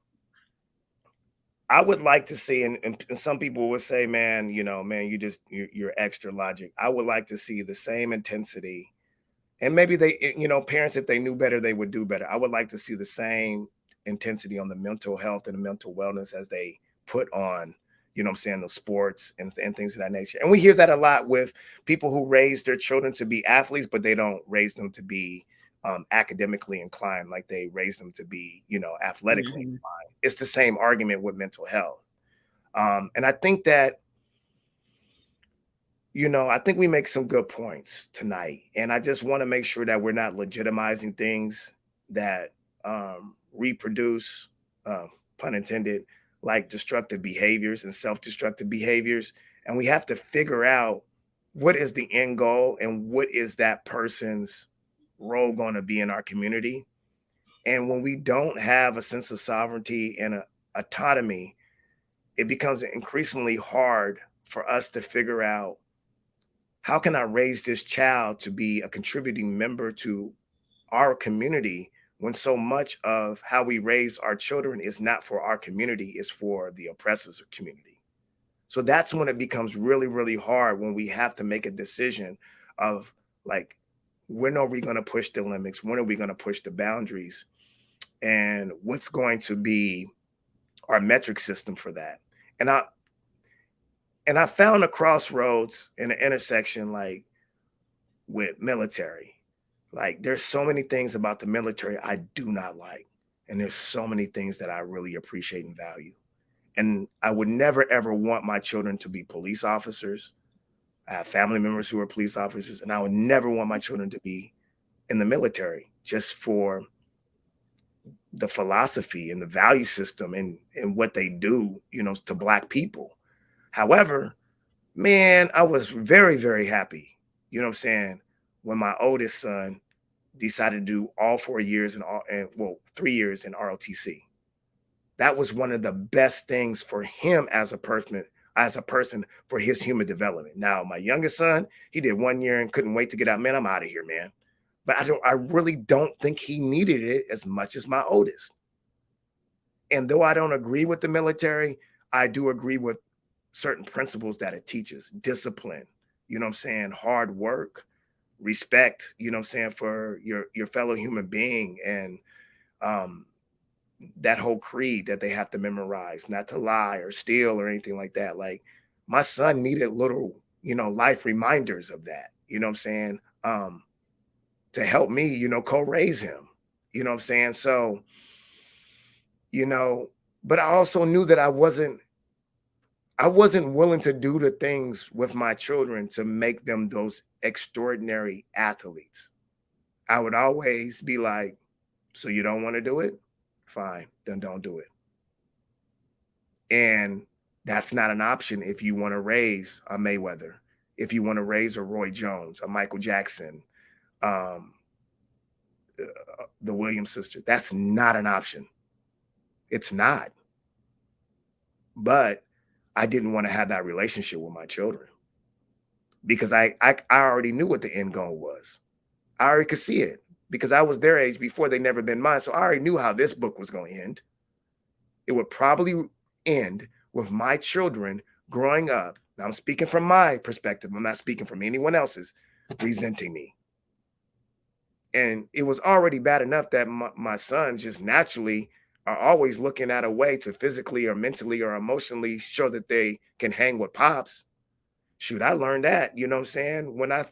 I would like to see, and some people would say, "Man, man, you're extra logic." I would like to see the same intensity, and maybe parents, if they knew better, they would do better. I would like to see the same intensity on the mental health and the mental wellness as they put on, the sports and things of that nature. And we hear that a lot with people who raise their children to be athletes, but they don't raise them to be academically inclined, like they raise them to be, athletically inclined. It's the same argument with mental health. And I think that, I think we make some good points tonight. And I just want to make sure that we're not legitimizing things that reproduce, pun intended, like destructive behaviors and self-destructive behaviors. And we have to figure out what is the end goal and what is that person's role going to be in our community. And when we don't have a sense of sovereignty and autonomy, it becomes increasingly hard for us to figure out, how can I raise this child to be a contributing member to our community, when so much of how we raise our children is not for our community, it's for the oppressor's community. So that's when it becomes really, really hard, when we have to make a decision of, like, when are we going to push the limits? When are we going to push the boundaries? And what's going to be our metric system for that? And I found a crossroads in an intersection, like with military. Like, there's so many things about the military I do not like. And there's so many things that I really appreciate and value. And I would never, ever want my children to be police officers. I have family members who are police officers, and I would never want my children to be in the military, just for the philosophy and the value system and what they do, to Black people. However, man, I was very, very happy, when my oldest son decided to do all 4 years and 3 years in ROTC. That was one of the best things for him as a person, for his human development. Now, my youngest son, he did 1 year and couldn't wait to get out. Man, I'm out of here, man. But I really don't think he needed it as much as my oldest. And though I don't agree with the military, I do agree with certain principles that it teaches: discipline, hard work, respect, for your fellow human being, and that whole creed that they have to memorize, not to lie or steal or anything like that. Like, my son needed little, life reminders of that, to help me, co-raise him. You know what I'm saying? So, but I also knew that I wasn't willing to do the things with my children to make them those extraordinary athletes. I would always be like, so you don't want to do it? Fine, then don't do it. And that's not an option if you want to raise a Mayweather, if you want to raise a Roy Jones, a Michael Jackson, the Williams sister. That's not an option. It's not. But I didn't want to have that relationship with my children because I already knew what the end goal was. I already could see it because I was their age before they never been mine. So I already knew how this book was going to end. It would probably end with my children growing up. Now I'm speaking from my perspective. I'm not speaking from anyone else's, resenting me. And it was already bad enough that my sons just naturally are always looking at a way to physically or mentally or emotionally show that they can hang with pops. Shoot, I learned that, you know what I'm saying? When I,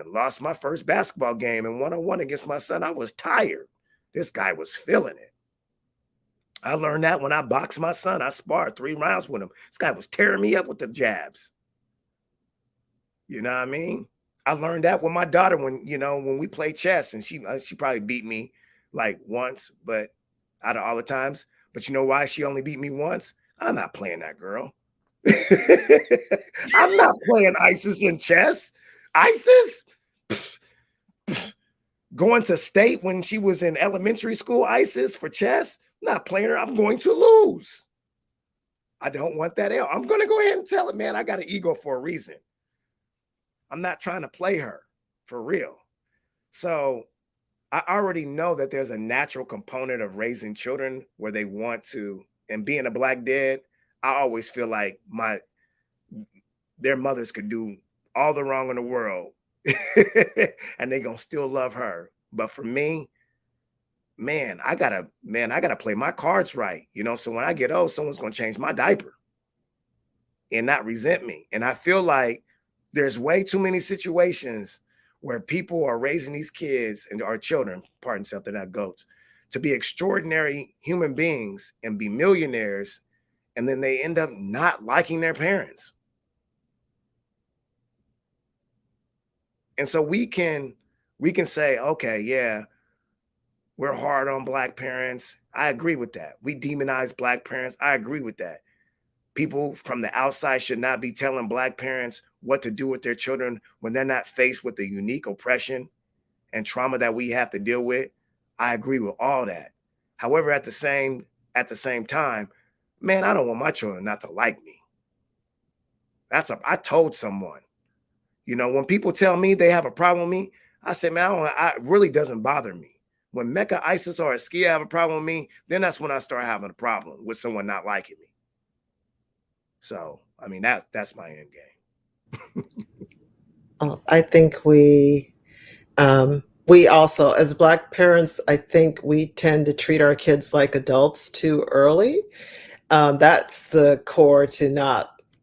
lost my first basketball game in one-on-one against my son, I was tired. This guy was feeling it. I learned that when I boxed my son. I sparred 3 rounds with him. This guy was tearing me up with the jabs. You know what I mean? I learned that with my daughter when we played chess, and she probably beat me like once, but out of all the times. But you know why she only beat me once? I'm not playing that girl. I'm not playing ISIS in chess. ISIS? Going to state when she was in elementary school, ISIS for chess? I'm not playing her. I'm going to lose. I don't want that. I'm going to go ahead and tell it, man. I got an ego for a reason. I'm not trying to play her for real. So I already know that there's a natural component of raising children where they want to, and being a Black dad, I always feel like their mothers could do all the wrong in the world and they gonna still love her. But for me, I gotta play my cards right, so when I get old, someone's gonna change my diaper and not resent me. And I feel like there's way too many situations where people are raising these kids and our children, pardon self, they're not goats, to be extraordinary human beings and be millionaires, and then they end up not liking their parents. And so we can say, okay, yeah, we're hard on Black parents. I agree with that. We demonize Black parents. I agree with that. People from the outside should not be telling Black parents what to do with their children when they're not faced with the unique oppression and trauma that we have to deal with. I agree with all that. However, at the same time, man, I don't want my children not to like me. I told someone, when people tell me they have a problem with me, I say, man, it really doesn't bother me. When Mecca, ISIS, or Askia have a problem with me, then that's when I start having a problem with someone not liking me. So, I mean, that's my end game. I think we also, as Black parents, I think we tend to treat our kids like adults too early. That's the core to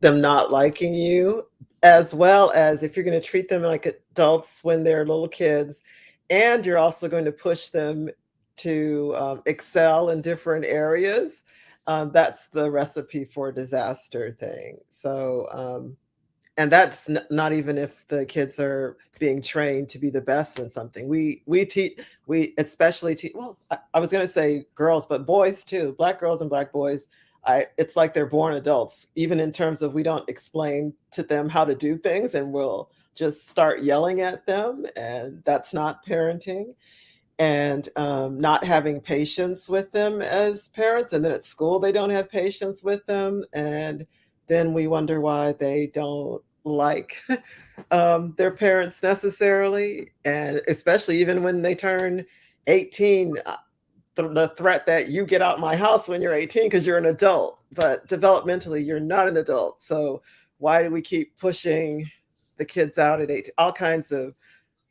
them not liking you, as well as if you're going to treat them like adults when they're little kids, and you're also going to push them to excel in different areas. That's the recipe for disaster thing. So, and that's not even if the kids are being trained to be the best in something. We especially teach. Well, I was going to say girls, but boys too. Black girls and Black boys. It's like they're born adults, even in terms of we don't explain to them how to do things, and we'll just start yelling at them, and that's not parenting. And not having patience with them as parents, and then at school they don't have patience with them, and then we wonder why they don't like their parents necessarily, and especially even when they turn 18, the threat that you get out my house when you're 18 because you're an adult, but developmentally you're not an adult. So why do we keep pushing the kids out at 18? All kinds of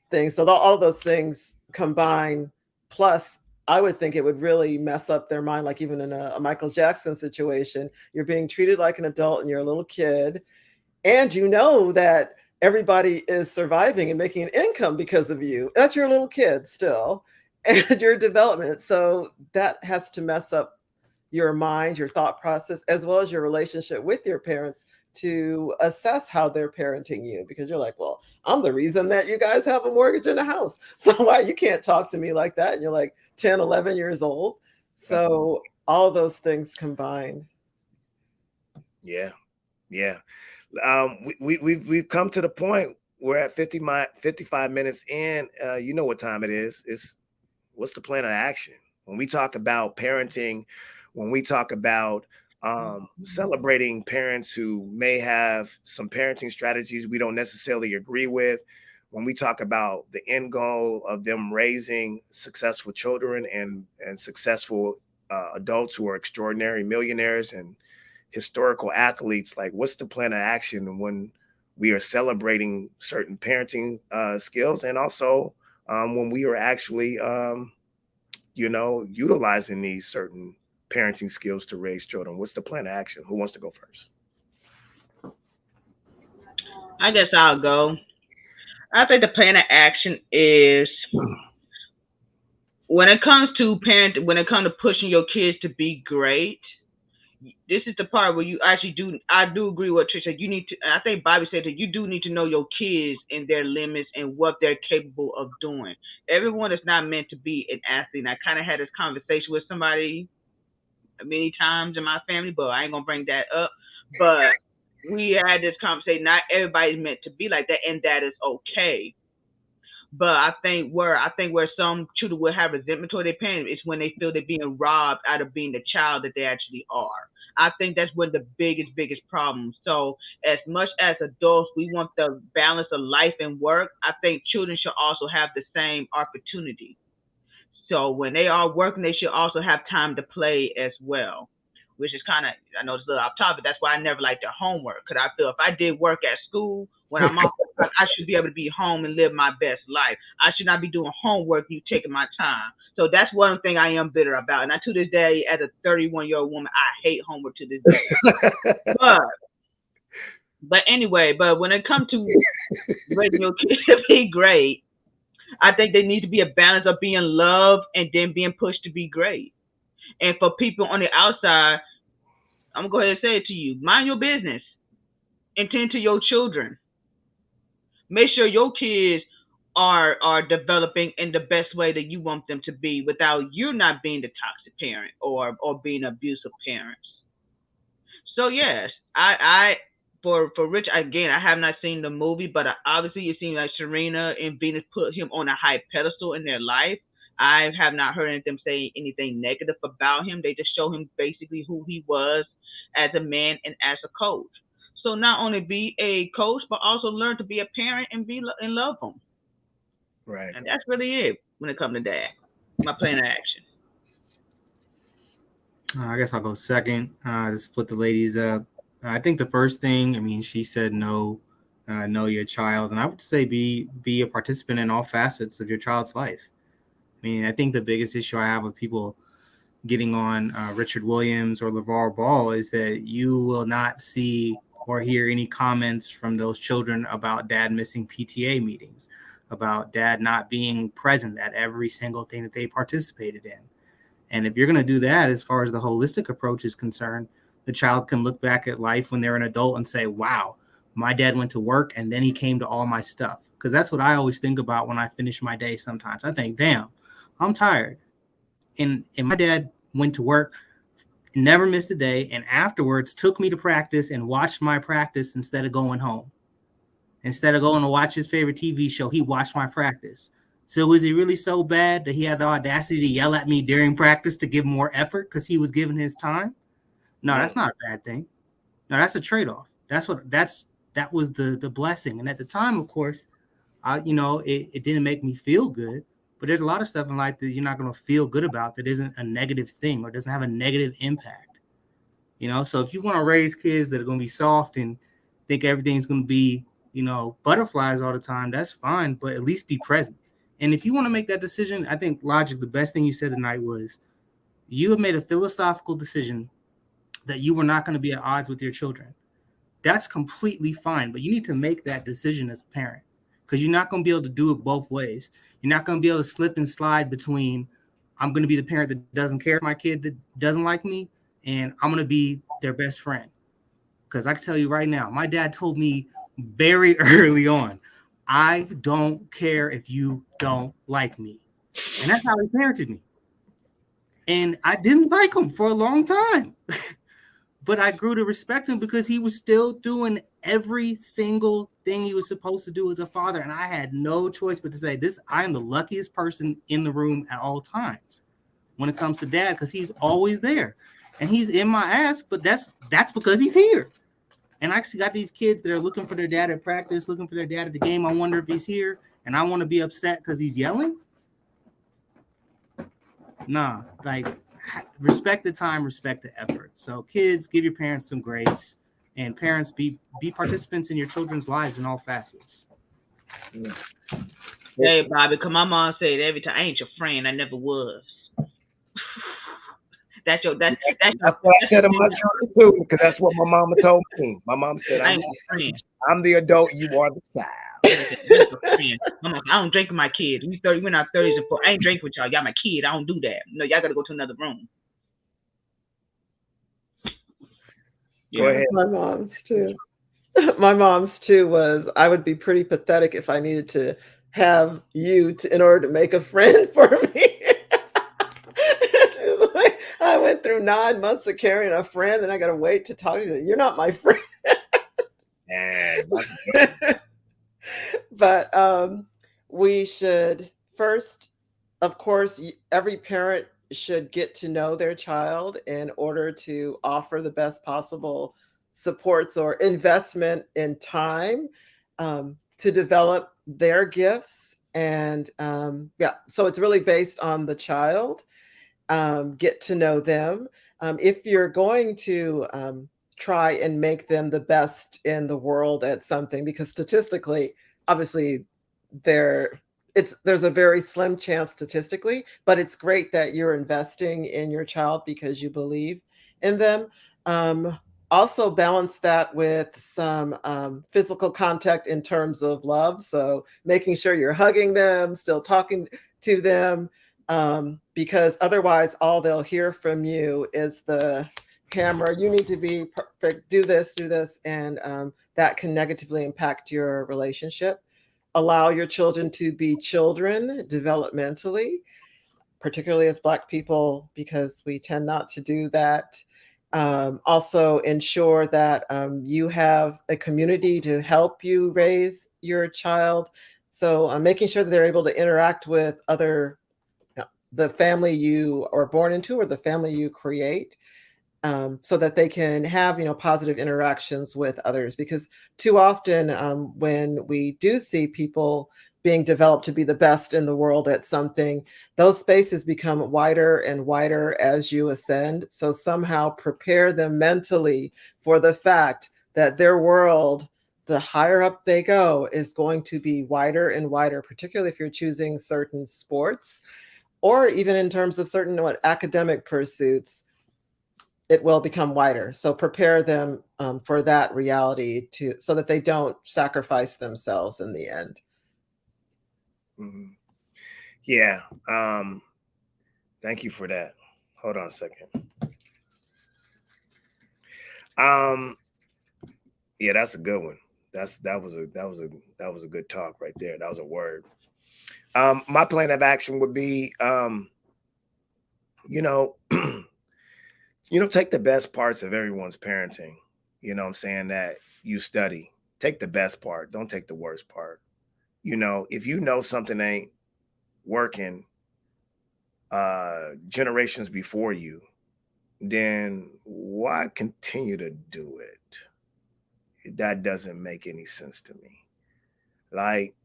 things. So all of those things combine, plus I would think it would really mess up their mind. Like even in a Michael Jackson situation, you're being treated like an adult and you're a little kid, and you know that everybody is surviving and making an income because of you. That's your little kid still and your development. So that has to mess up your mind, your thought process, as well as your relationship with your parents to assess how they're parenting you, because you're like, well, I'm the reason that you guys have a mortgage in a house. So why you can't talk to me like that? And you're like 10, 11 years old. So all of those things combined. Yeah. Yeah. We've come to the point. We're at 55 minutes in. You know what time it is. It's what's the plan of action? When we talk about parenting, when we talk about celebrating parents who may have some parenting strategies we don't necessarily agree with, when we talk about the end goal of them raising successful children and successful adults who are extraordinary millionaires and historical athletes, like what's the plan of action when we are celebrating certain parenting skills, and also when we are actually utilizing these certain parenting skills to raise children? What's the plan of action? Who wants to go first? I guess I'll go. I think the plan of action is when it comes to when it comes to pushing your kids to be great. This is the part where you actually do. I do agree with what Trish said. You need to. I think Bobby said that you do need to know your kids and their limits and what they're capable of doing. Everyone is not meant to be an athlete. And I kind of had this conversation with somebody many times in my family, but I ain't gonna bring that up. But we had this conversation. Not everybody's meant to be like that, and that is okay. But I think where some children will have resentment toward their parents is when they feel they're being robbed out of being the child that they actually are. I think that's one of the biggest problems. So as much as adults, we want the balance of life and work. I think children should also have the same opportunity. So when they are working, they should also have time to play as well, which is kind of, I know it's a little off topic. That's why I never liked their homework, because I feel if I did work at school, when I'm off, I should be able to be home and live my best life. I should not be doing homework, you taking my time. So that's one thing I am bitter about. And I, to this day, as a 31-year-old woman, I hate homework to this day. But anyway, but when it comes to raising your kids to be great, I think there needs to be a balance of being loved and then being pushed to be great. And for people on the outside, I'm gonna go ahead and say it to you: mind your business, and tend to your children. Make sure your kids are developing in the best way that you want them to be, without you not being the toxic parent or being abusive parents. So yes, I for Rich, again, I have not seen the movie, but obviously it seems like Serena and Venus put him on a high pedestal in their life. I have not heard them say anything negative about him. They just show him basically who he was as a man and as a coach. So not only be a coach, but also learn to be a parent and and love them. Right. And that's really it when it comes to that. My plan of action. I guess I'll go second to split the ladies up. I think the first thing, I mean, she said know your child, and I would say be a participant in all facets of your child's life. I mean, I think the biggest issue I have with people getting on Richard Williams or LeVar Ball is that you will not see or hear any comments from those children about dad missing PTA meetings, about dad not being present at every single thing that they participated in. And if you're going to do that, as far as the holistic approach is concerned, the child can look back at life when they're an adult and say, wow, my dad went to work and then he came to all my stuff. Because that's what I always think about when I finish my day sometimes. I think, damn, I'm tired. And my dad went to work, never missed a day, and afterwards took me to practice and watched my practice instead of going home. Instead of going to watch his favorite TV show, he watched my practice. So was he really so bad that he had the audacity to yell at me during practice to give more effort because he was giving his time? No, that's not a bad thing. No, that's a trade-off. That was the blessing. And at the time, of course, it didn't make me feel good. But there's a lot of stuff in life that you're not going to feel good about that isn't a negative thing or doesn't have a negative impact. So if you want to raise kids that are going to be soft and think everything's going to be, butterflies all the time, that's fine, but at least be present. And if you want to make that decision, I think, Logic, the best thing you said tonight was you have made a philosophical decision that you were not going to be at odds with your children. that's completely fine. But you need to make that decision as a parent, because you're not going to be able to do it both ways. You're not going to be able to slip and slide between, I'm going to be the parent that doesn't care for my kid that doesn't like me, and I'm going to be their best friend. Because I can tell you right now, my dad told me very early on, I don't care if you don't like me. And that's how he parented me. And I didn't like him for a long time. But I grew to respect him because he was still doing every single thing he was supposed to do as a father. And I had no choice but to say, I am the luckiest person in the room at all times when it comes to dad, because he's always there. And he's in my ass, but that's because he's here. And I actually got these kids that are looking for their dad at practice, looking for their dad at the game. I wonder if he's here, and I want to be upset because he's yelling. Nah, like, respect the time, respect the effort. So kids, give your parents some grace, and parents, be participants in your children's lives in all facets. Hey, Bobby, because my mom said every time, I ain't your friend. I never was. That's what I said to my children too, because that's what my mama told me. My mom said, I'm the adult, you are the child. I don't drink with my kids. We're in our 30s and 40s. I ain't drinking with y'all. Y'all my kid. I don't do that. No, y'all gotta go to another room. Go ahead. My mom's too. My mom's too was, I would be pretty pathetic if I needed to have you in order to make a friend for me. Like, I went through 9 months of carrying a friend, and I got to wait to talk to you. You're not my friend. But we should first, of course, every parent should get to know their child in order to offer the best possible supports or investment in time to develop their gifts. And so it's really based on the child. Get to know them. If you're going to try and make them the best in the world at something, because statistically, obviously, there's a very slim chance statistically, but it's great that you're investing in your child because you believe in them. Also balance that with some physical contact in terms of love. So making sure you're hugging them, still talking to them, because otherwise all they'll hear from you is the hammer. You need to be perfect, do this, and that can negatively impact your relationship. Allow your children to be children developmentally, particularly as Black people, because we tend not to do that. Also ensure that you have a community to help you raise your child. So making sure that they're able to interact with the family you are born into or the family you create, so that they can have, positive interactions with others. Because too often when we do see people being developed to be the best in the world at something, those spaces become wider and wider as you ascend. So somehow prepare them mentally for the fact that their world, the higher up they go, is going to be wider and wider, particularly if you're choosing certain sports, or even in terms of certain academic pursuits, it will become wider. So prepare them for that reality so that they don't sacrifice themselves in the end. Mm-hmm. Yeah. Thank you for that. Hold on a second. Yeah, that's a good one. That was a good talk right there. That was a word. My plan of action would be, take the best parts of everyone's parenting. You know what I'm saying? That you study. Take the best part. Don't take the worst part. If you know something ain't working generations before you, then why continue to do it? That doesn't make any sense to me. Like,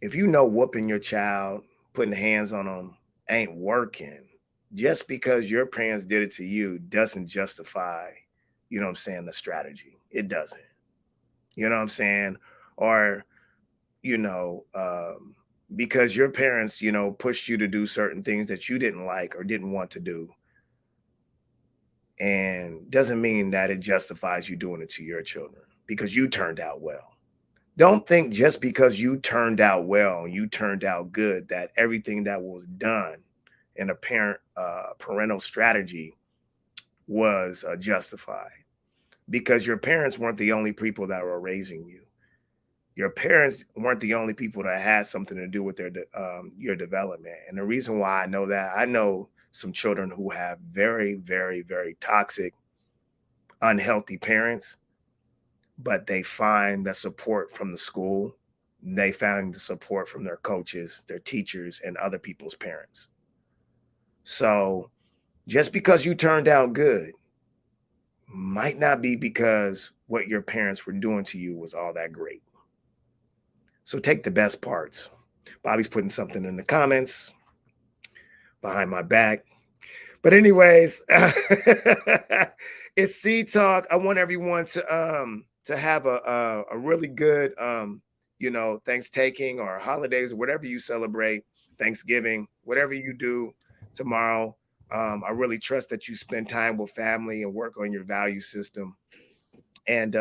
if you know whooping your child, putting hands on them ain't working, just because your parents did it to you doesn't justify, the strategy. It doesn't. You know what I'm saying? Or, because your parents, pushed you to do certain things that you didn't like or didn't want to do, and doesn't mean that it justifies you doing it to your children. because you turned out well. Don't think just because you turned out well and you turned out good that everything that was done in a parental strategy was justified, because your parents weren't the only people that were raising you. Your parents weren't the only people that had something to do with your development. And the reason why I know that, I know some children who have very, very, very toxic, unhealthy parents, but they find the support from the school. They find the support from their coaches, their teachers, and other people's parents. So just because you turned out good might not be because what your parents were doing to you was all that great. So take the best parts. Bobby's putting something in the comments behind my back. But anyways, it's C Talk. I want everyone to have a really good Thanksgiving or holidays or whatever you celebrate, Thanksgiving, whatever you do tomorrow. I really trust that you spend time with family and work on your value system, and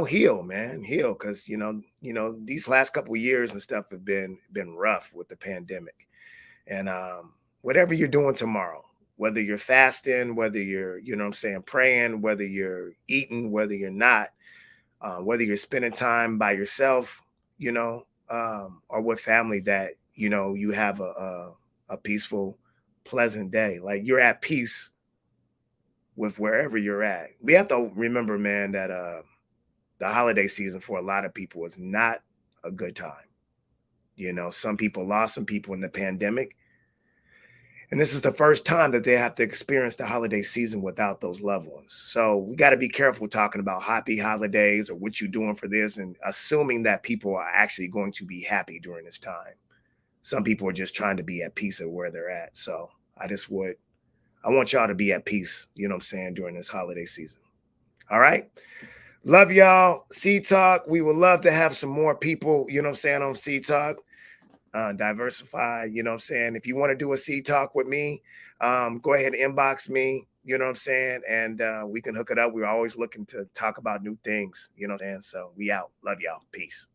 heal, man, heal, because these last couple of years and stuff have been rough with the pandemic. And whatever you're doing tomorrow, whether you're fasting, whether you're praying, whether you're eating, whether you're not, whether you're spending time by yourself, or with family, that you have a peaceful, pleasant day, like you're at peace with wherever you're at. We have to remember, man, that the holiday season for a lot of people is not a good time. Some people lost some people in the pandemic, and this is the first time that they have to experience the holiday season without those loved ones. So we got to be careful talking about happy holidays or what you're doing for this and assuming that people are actually going to be happy during this time. Some people are just trying to be at peace at where they're at. So I want y'all to be at peace, during this holiday season. All right. Love y'all. C Talk. We would love to have some more people, on C Talk. Diversify, if you want to do a C Talk with me, go ahead and inbox me, and we can hook it up. We're always looking to talk about new things, so we out. Love y'all. Peace.